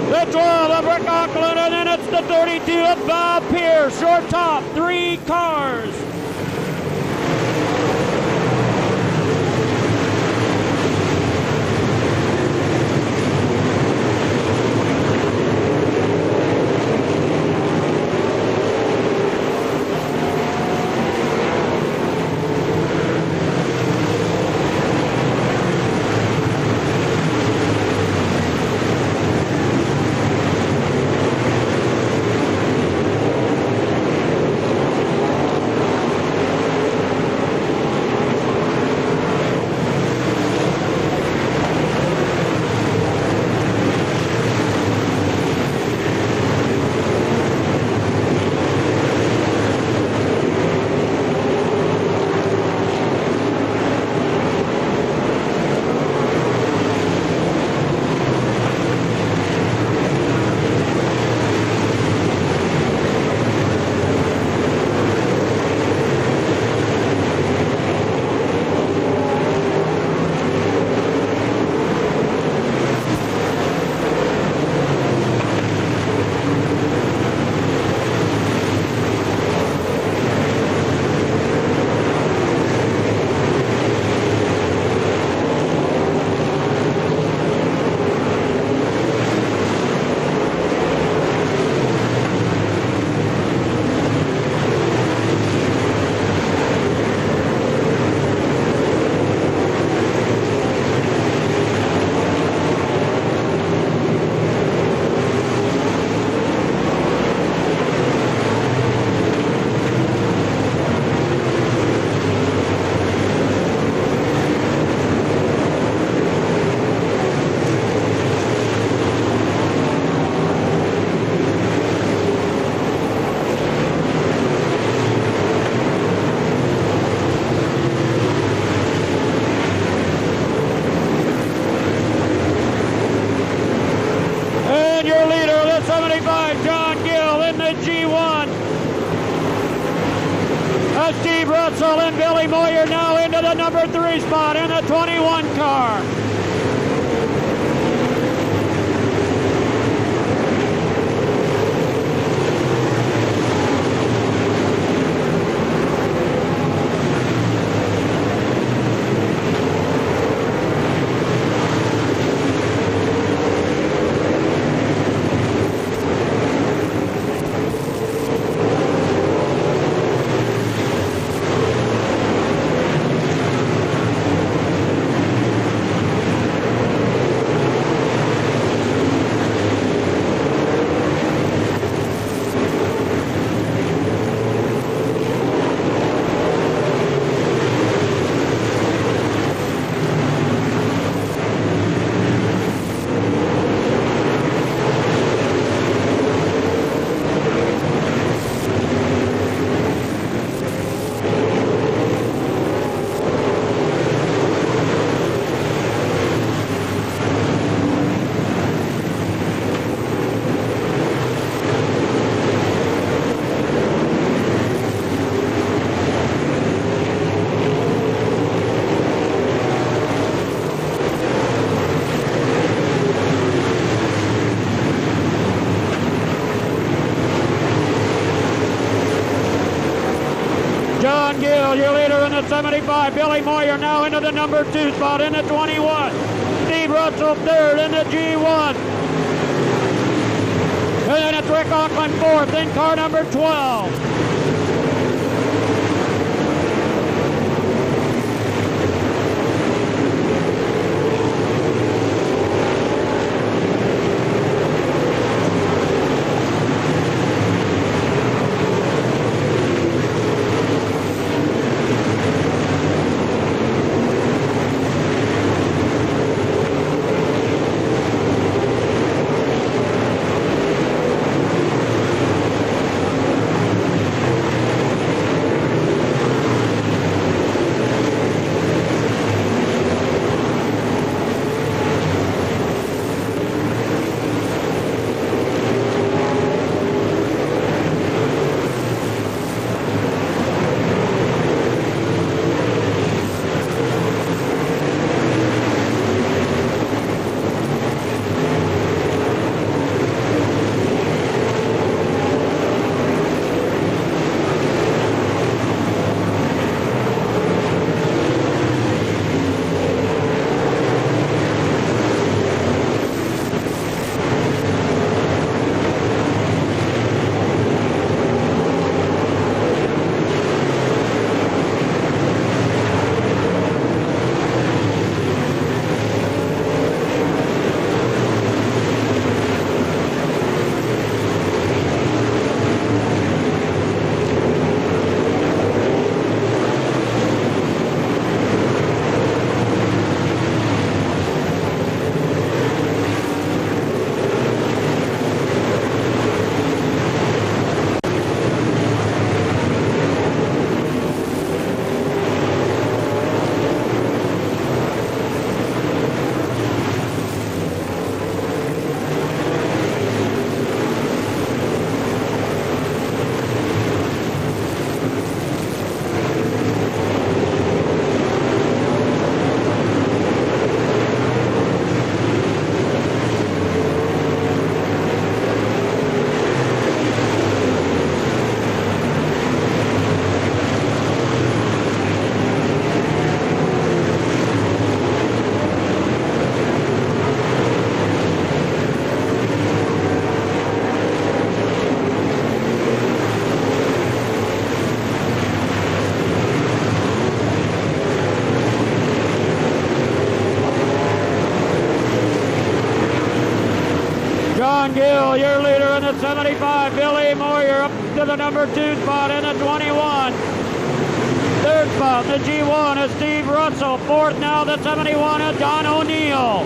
The 12 of Rick Auckland, and then it's the 32 of Bob Pierce. Your top 3 cars. is Steve Russell, and Billy Moyer now into the number 3 spot in the 21 car. John Gill, your leader in the 75. Billy Moyer now into the number 2 spot in the 21. Steve Russell third in the G1. And then it's Rick Auckland fourth in car number 12. John Gill, your leader in the 75. Billy Moyer up to the number 2 spot in the 21. Third spot, the G1 is Steve Russell. Fourth now, the 71 is Don O'Neill.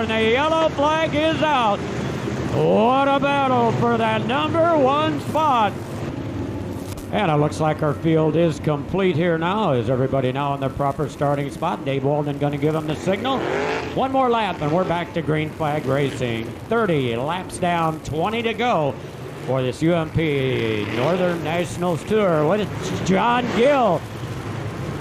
and the yellow flag is out. What a battle for that number 1 spot. And it looks like our field is complete here now. Is everybody now in their proper starting spot? Dave Walden going to give them the signal. One more lap and we're back to green flag racing. 30 laps down, 20 to go for this UMP Northern Nationals Tour. What is John Gill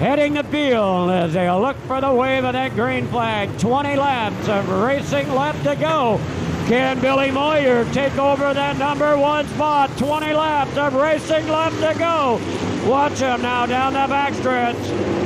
heading the field as they look for the wave of that green flag. 20 laps of racing left to go. Can Billy Moyer take over that number 1 spot? 20 laps of racing left to go. Watch him now down the backstretch.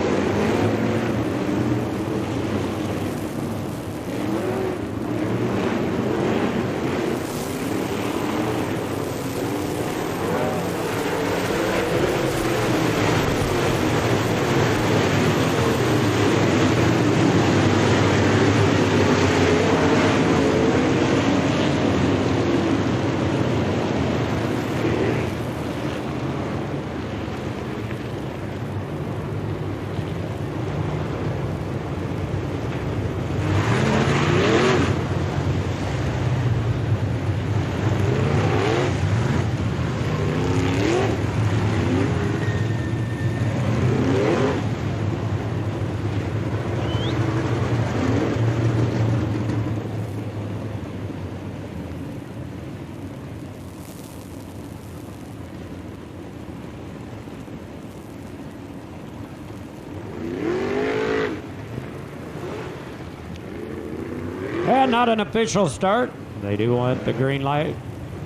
And not an official start. They do want the green light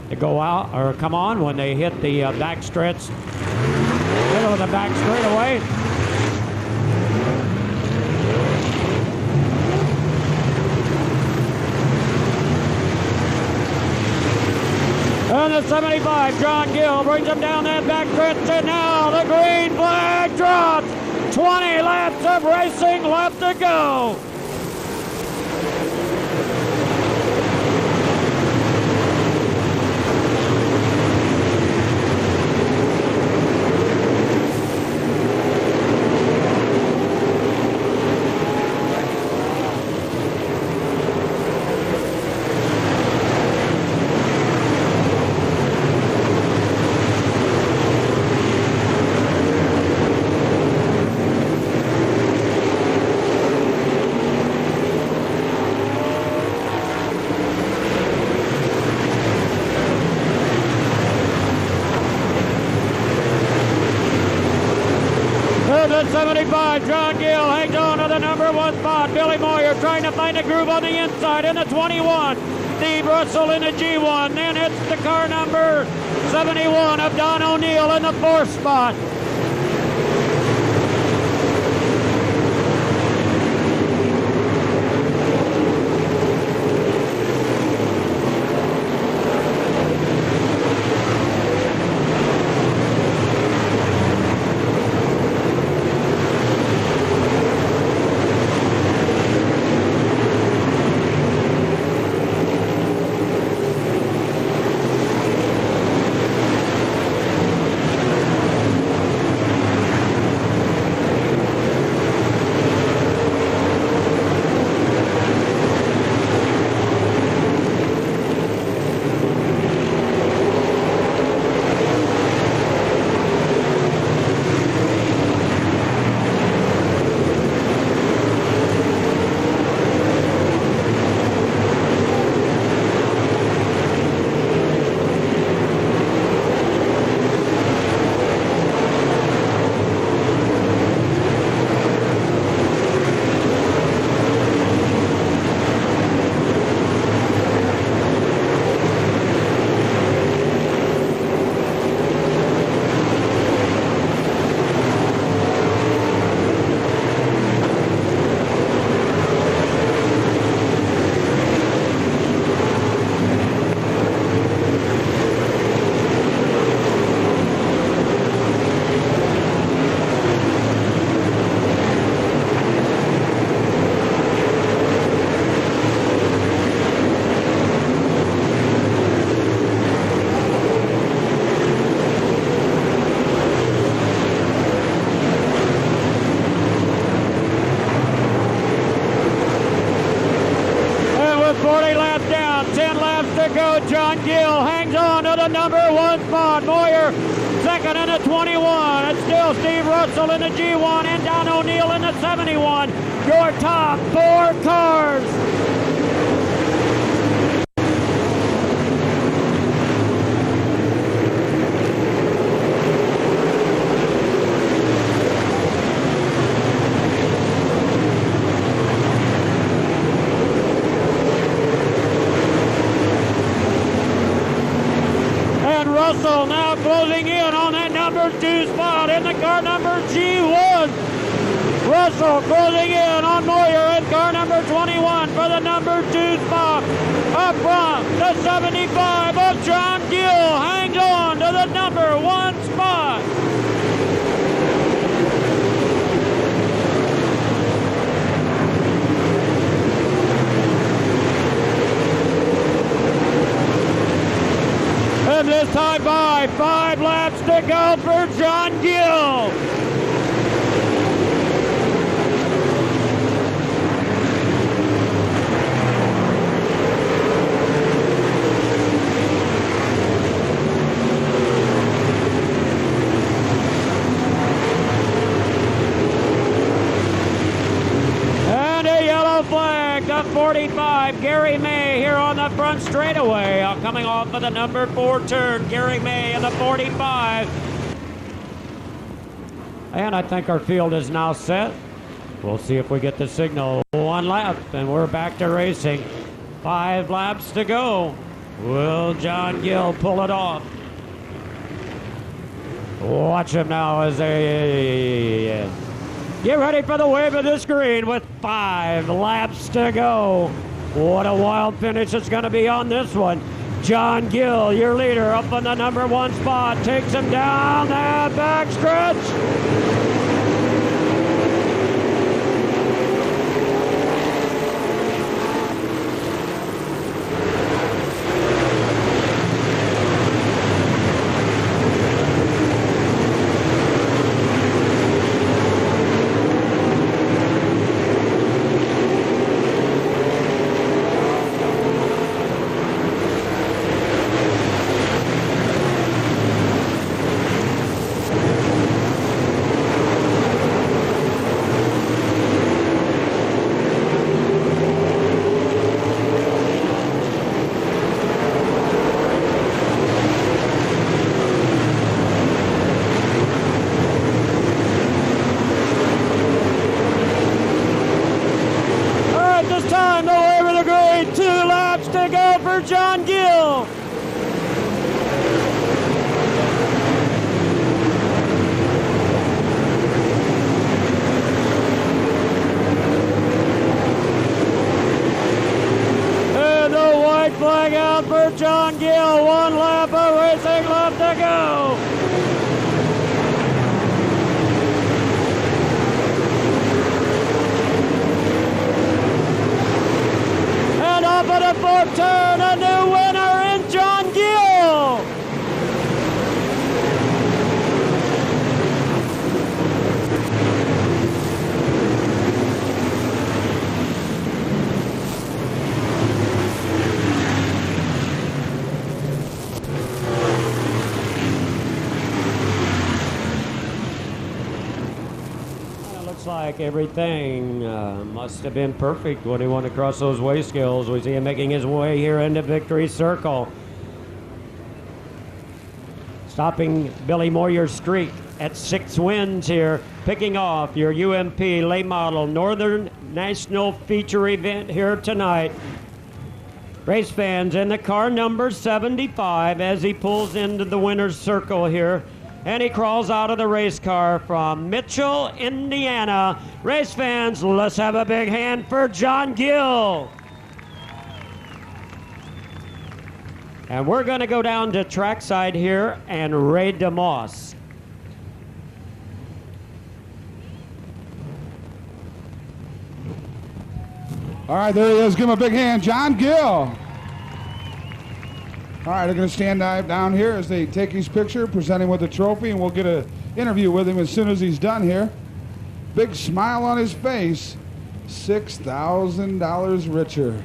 to go out or come on when they hit the back stretch, middle of the back straightaway. And the 75, John Gill brings them down that back stretch, and now the green flag drops. 20 laps of racing left to go. The 75, John Gill hangs on to the number 1 spot. Billy Moyer trying to find a groove on the inside in the 21. Steve Russell in the G1. Then it's the car number 71 of Don O'Neill in the 4th spot. to go. John Gill hangs on to the number 1 spot. Moyer second in the 21. It's still Steve Russell in the G1 and Don O'Neill in the 71. Your top 4 cars. Russell now closing in on that number 2 spot in the car number G1. Russell closing in on Moyer in car number 21 for the number 2 spot. Up front, the 75 of John Gill hangs on to the number 1 spot. And this time by 5 laps to go for John Gill. And a yellow flag, the 45, Gary May here on the front straightaway, coming off of the number 4 turn. Gary May in the 45. And I think our field is now set. We'll see if we get the signal. 1 lap, and we're back to racing. 5 laps to go. Will John Gill pull it off? Watch him now as they get ready for the wave of the screen with 5 laps to go. What a wild finish it's going to be on this one. John Gill, your leader, up on the number 1 spot, takes him down that back stretch. John Gill. And the white flag out for John Gill. 1 lap of racing left to go. Off of the 4th turn, a new winner in John Gill. Looks like everything must have been perfect when he went across those weigh scales. We see him making his way here into victory circle. Stopping Billy Moyer's streak at 6 wins here. Picking off your UMP late model Northern National Feature event here tonight. Race fans in the car number 75 as he pulls into the winner's circle here. And he crawls out of the race car from Mitchell, Indiana. Race fans, let's have a big hand for John Gill. And we're going to go down to trackside here and Ray DeMoss. All right, there he is. Give him a big hand, John Gill. All right, they're going to stand down here as they take his picture, present him with the trophy, and we'll get an interview with him as soon as he's done here. Big smile on his face, $6,000 richer.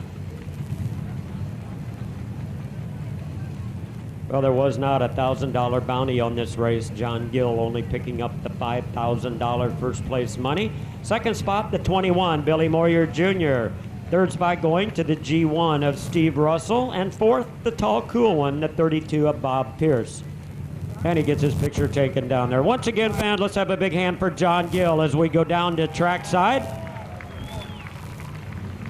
Well, there was not a $1,000 bounty on this race. John Gill only picking up the $5,000 first place money. Second spot, the 21, Billy Moyer Jr. Third spot going to the G1 of Steve Russell. And fourth, the tall, cool one, the 32 of Bob Pierce. And he gets his picture taken down there. Once again, fans, let's have a big hand for John Gill as we go down to trackside.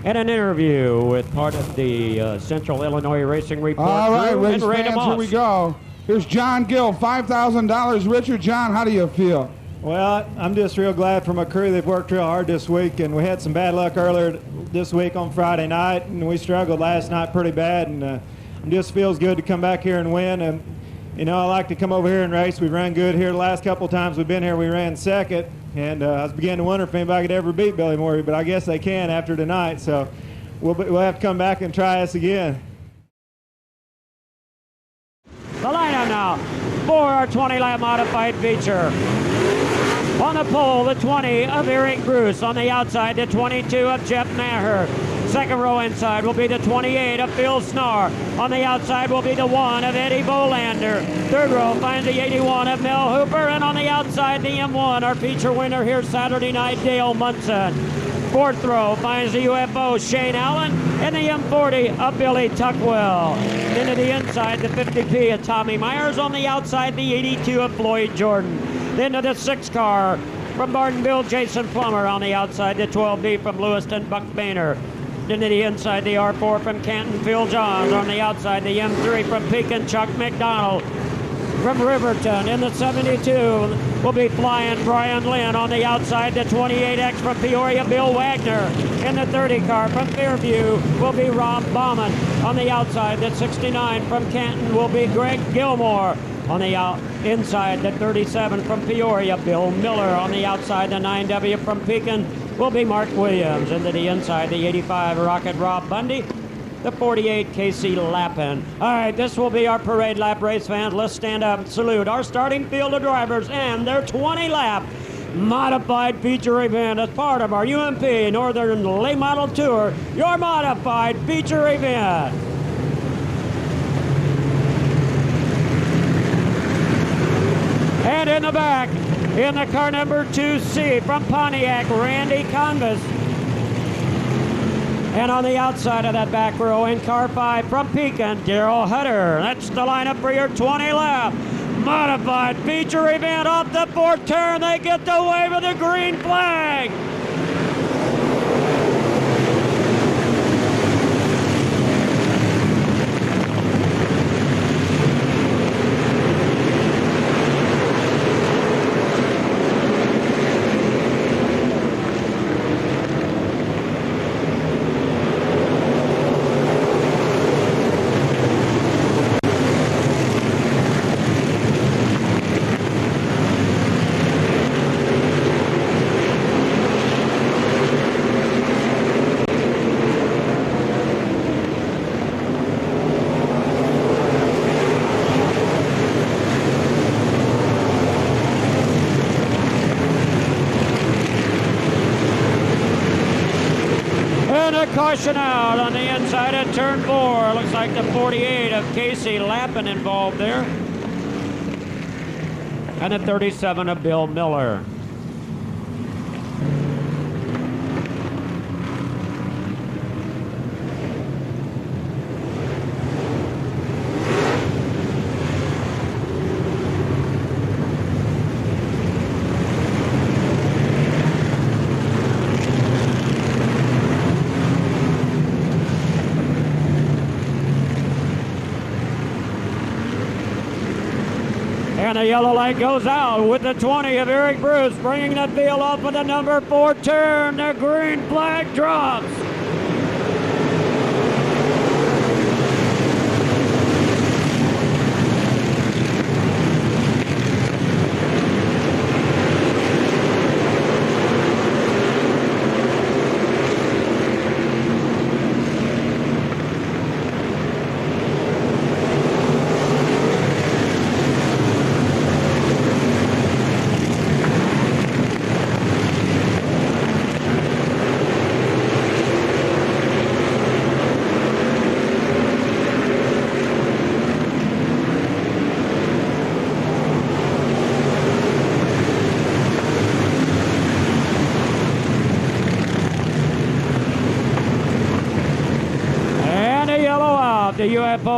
And an interview with part of the Central Illinois Racing Report. All right, crew, race and Ray fans, DeMoss. here we go. Here's John Gill, $5,000. Richard, John, how do you feel? Well, I'm just real glad for my crew. They've worked real hard this week, and we had some bad luck earlier this week on Friday night, and we struggled last night pretty bad, and it just feels good to come back here and win. And you know, I like to come over here and race. We've run good here. The last couple of times we've been here, we ran second, and I was beginning to wonder if anybody could ever beat Billy Moyer, but I guess they can after tonight, so we'll have to come back and try us again. The lineup now for our 20-lap modified feature. On the pole, the 20 of Eric Bruce. On the outside, the 22 of Jeff Maher. Second row inside will be the 28 of Phil Snar. On the outside will be the 1 of Eddie Bolander. Third row finds the 81 of Mel Hooper. And on the outside, the M1, our feature winner here Saturday night, Dale Munson. Fourth row finds the UFO Shane Allen and the M40 of Billy Tuckwell. Into the inside, the 50P of Tommy Myers. On the outside, the 82 of Floyd Jordan. Then to the 6 car from Bartonville, Jason Plummer. On the outside, the 12B from Lewiston, Buck Boehner. Then to the inside, the R4 from Canton, Phil Johns. On the outside, the M3 from Pekin, Chuck McDonald. From Riverton in the 72 will be flying Brian Lynn. On the outside, the 28X from Peoria, Bill Wagner. In the 30 car from Fairview will be Rob Bauman. On the outside, the 69 from Canton will be Greg Gilmore. On the inside, the 37 from Peoria, Bill Miller. On the outside, the 9W from Pekin will be Mark Williams. Into the inside, the 85 Rocket Rob Bundy. The 48 Casey Lappin. All right, this will be our parade lap race, fans. Let's stand up and salute our starting field of drivers and their 20-lap modified feature event as part of our UMP Northern Late Model Tour, your modified feature event. And in the back, in the car number 2C from Pontiac, Randy Convis. And on the outside of that back row in car 5 from Pekin, Daryl Hutter. That's the lineup for your 20-lap modified feature event. Off the fourth turn, they get the wave of the green flag. Caution out on the inside of turn 4. Looks like the 48 of Casey Lappin involved there. And the 37 of Bill Miller. And the yellow light goes out with the 20 of Eric Bruce, bringing the field up with the number 4 turn. The green flag drops.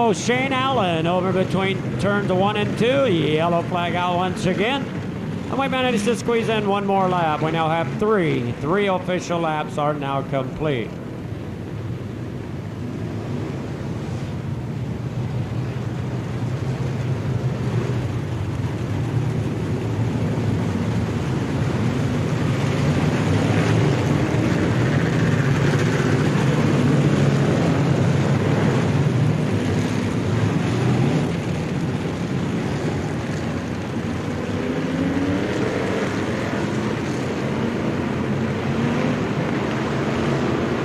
goes Shane Allen over between turns 1 and 2. Yellow flag out once again. And we managed to squeeze in one more lap. We now have three. 3 official laps are now complete.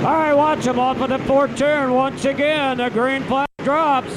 All right, watch him off of the 4th turn. Once again, the green flag drops.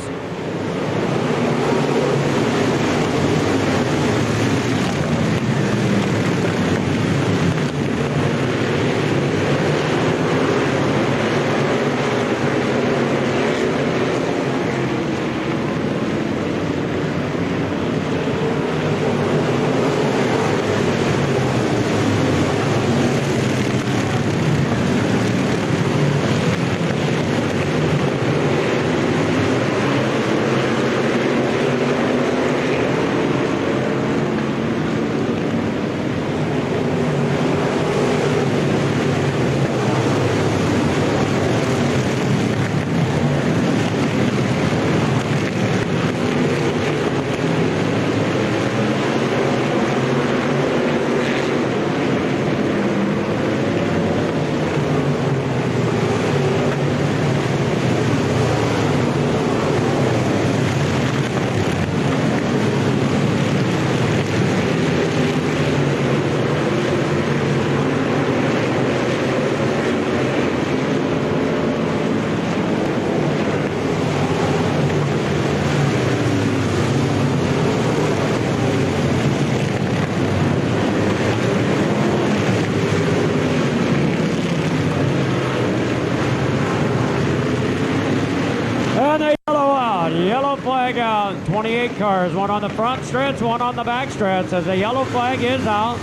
And the yellow out. Yellow flag out. 28 cars. One on the front stretch, one on the back stretch as the yellow flag is out.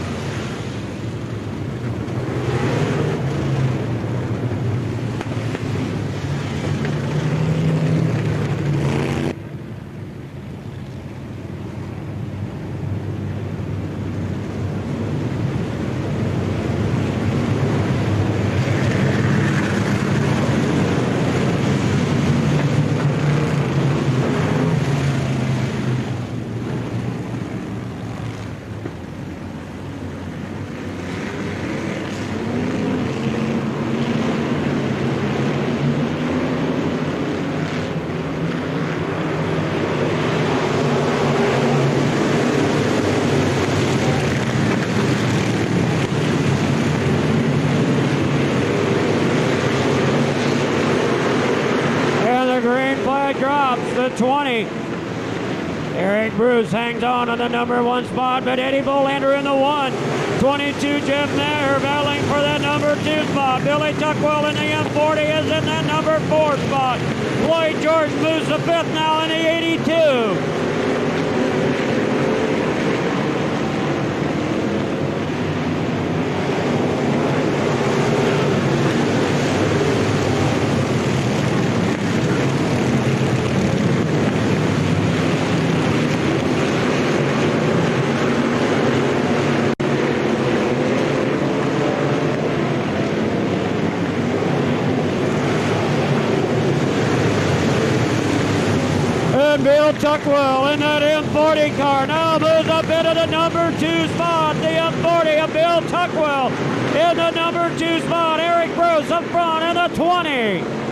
Drops the 20. Eric Bruce hangs on the number 1 spot, but Eddie Bolander in the 1. 22, Jeff Mayer battling for that number 2 spot. Billy Tuckwell in the M40 is in that number 4 spot. Lloyd George moves the 5th now in the 82. Bill Tuckwell in that M40 car now moves up into the number 2 spot. The M40 of Bill Tuckwell in the number 2 spot. Eric Bruce up front in the 20.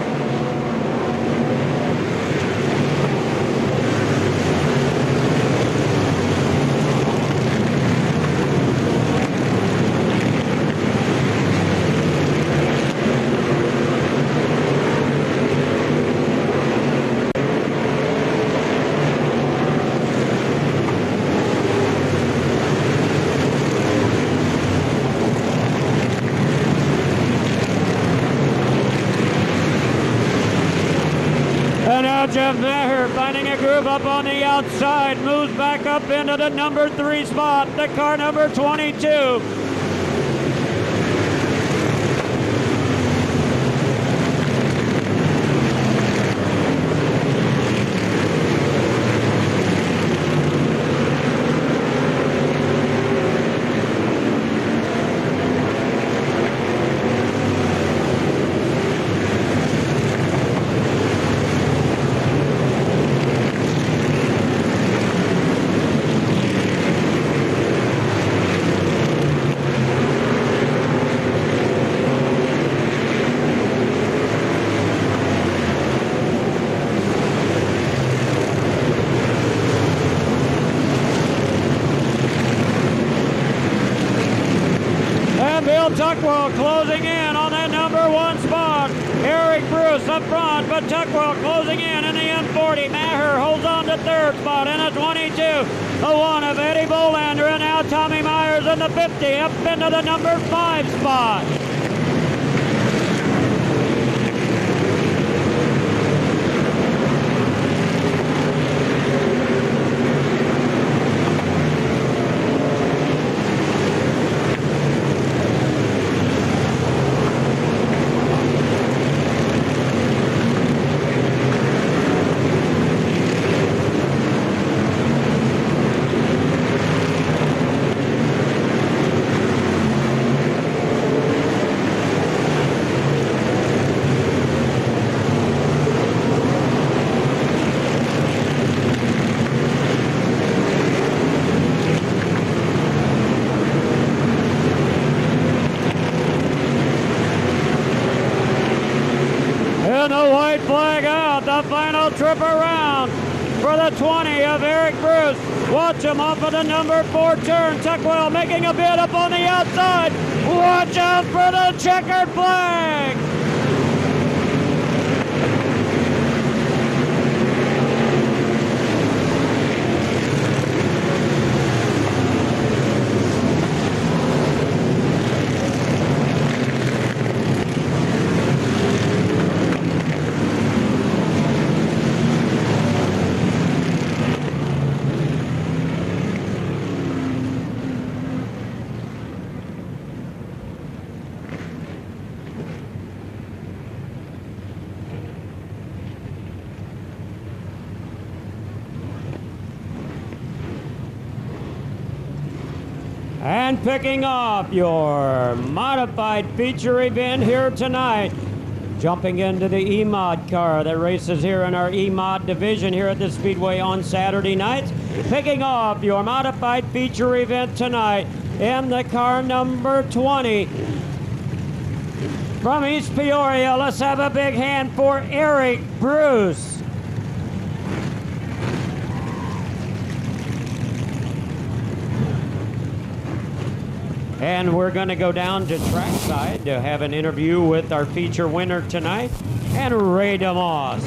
And now Jeff Maher finding a groove up on the outside, moves back up into the number 3 spot, the car number 22. Tuckwell closing in on that number 1 spot. Eric Bruce up front, but Tuckwell closing in the M40. Maher holds on to 3rd spot in a 22. The 1 of Eddie Bolander, and now Tommy Myers in the 50 up into the number 5 spot. And the white flag out, the final trip around for the 20 of Eric Bruce. Watch him off of the number 4 turn. Tuckwell making a bid up on the outside. Watch out for the checkered flag. And picking off your modified feature event here tonight, jumping into the E-Mod car that races here in our E-Mod division here at the Speedway on Saturday nights. Picking off your modified feature event tonight in the car number 20. From East Peoria, let's have a big hand for Eric Bruce. And we're going to go down to trackside to have an interview with our feature winner tonight, and Ray DeMoss.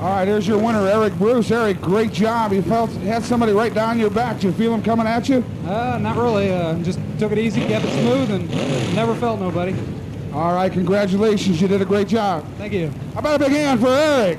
All right, here's your winner, Eric Bruce. Eric, great job. You had somebody right down your back. Did you feel him coming at you? Not really. Just took it easy, kept it smooth, and never felt nobody. All right, congratulations. You did a great job. Thank you. How about a big hand for Eric?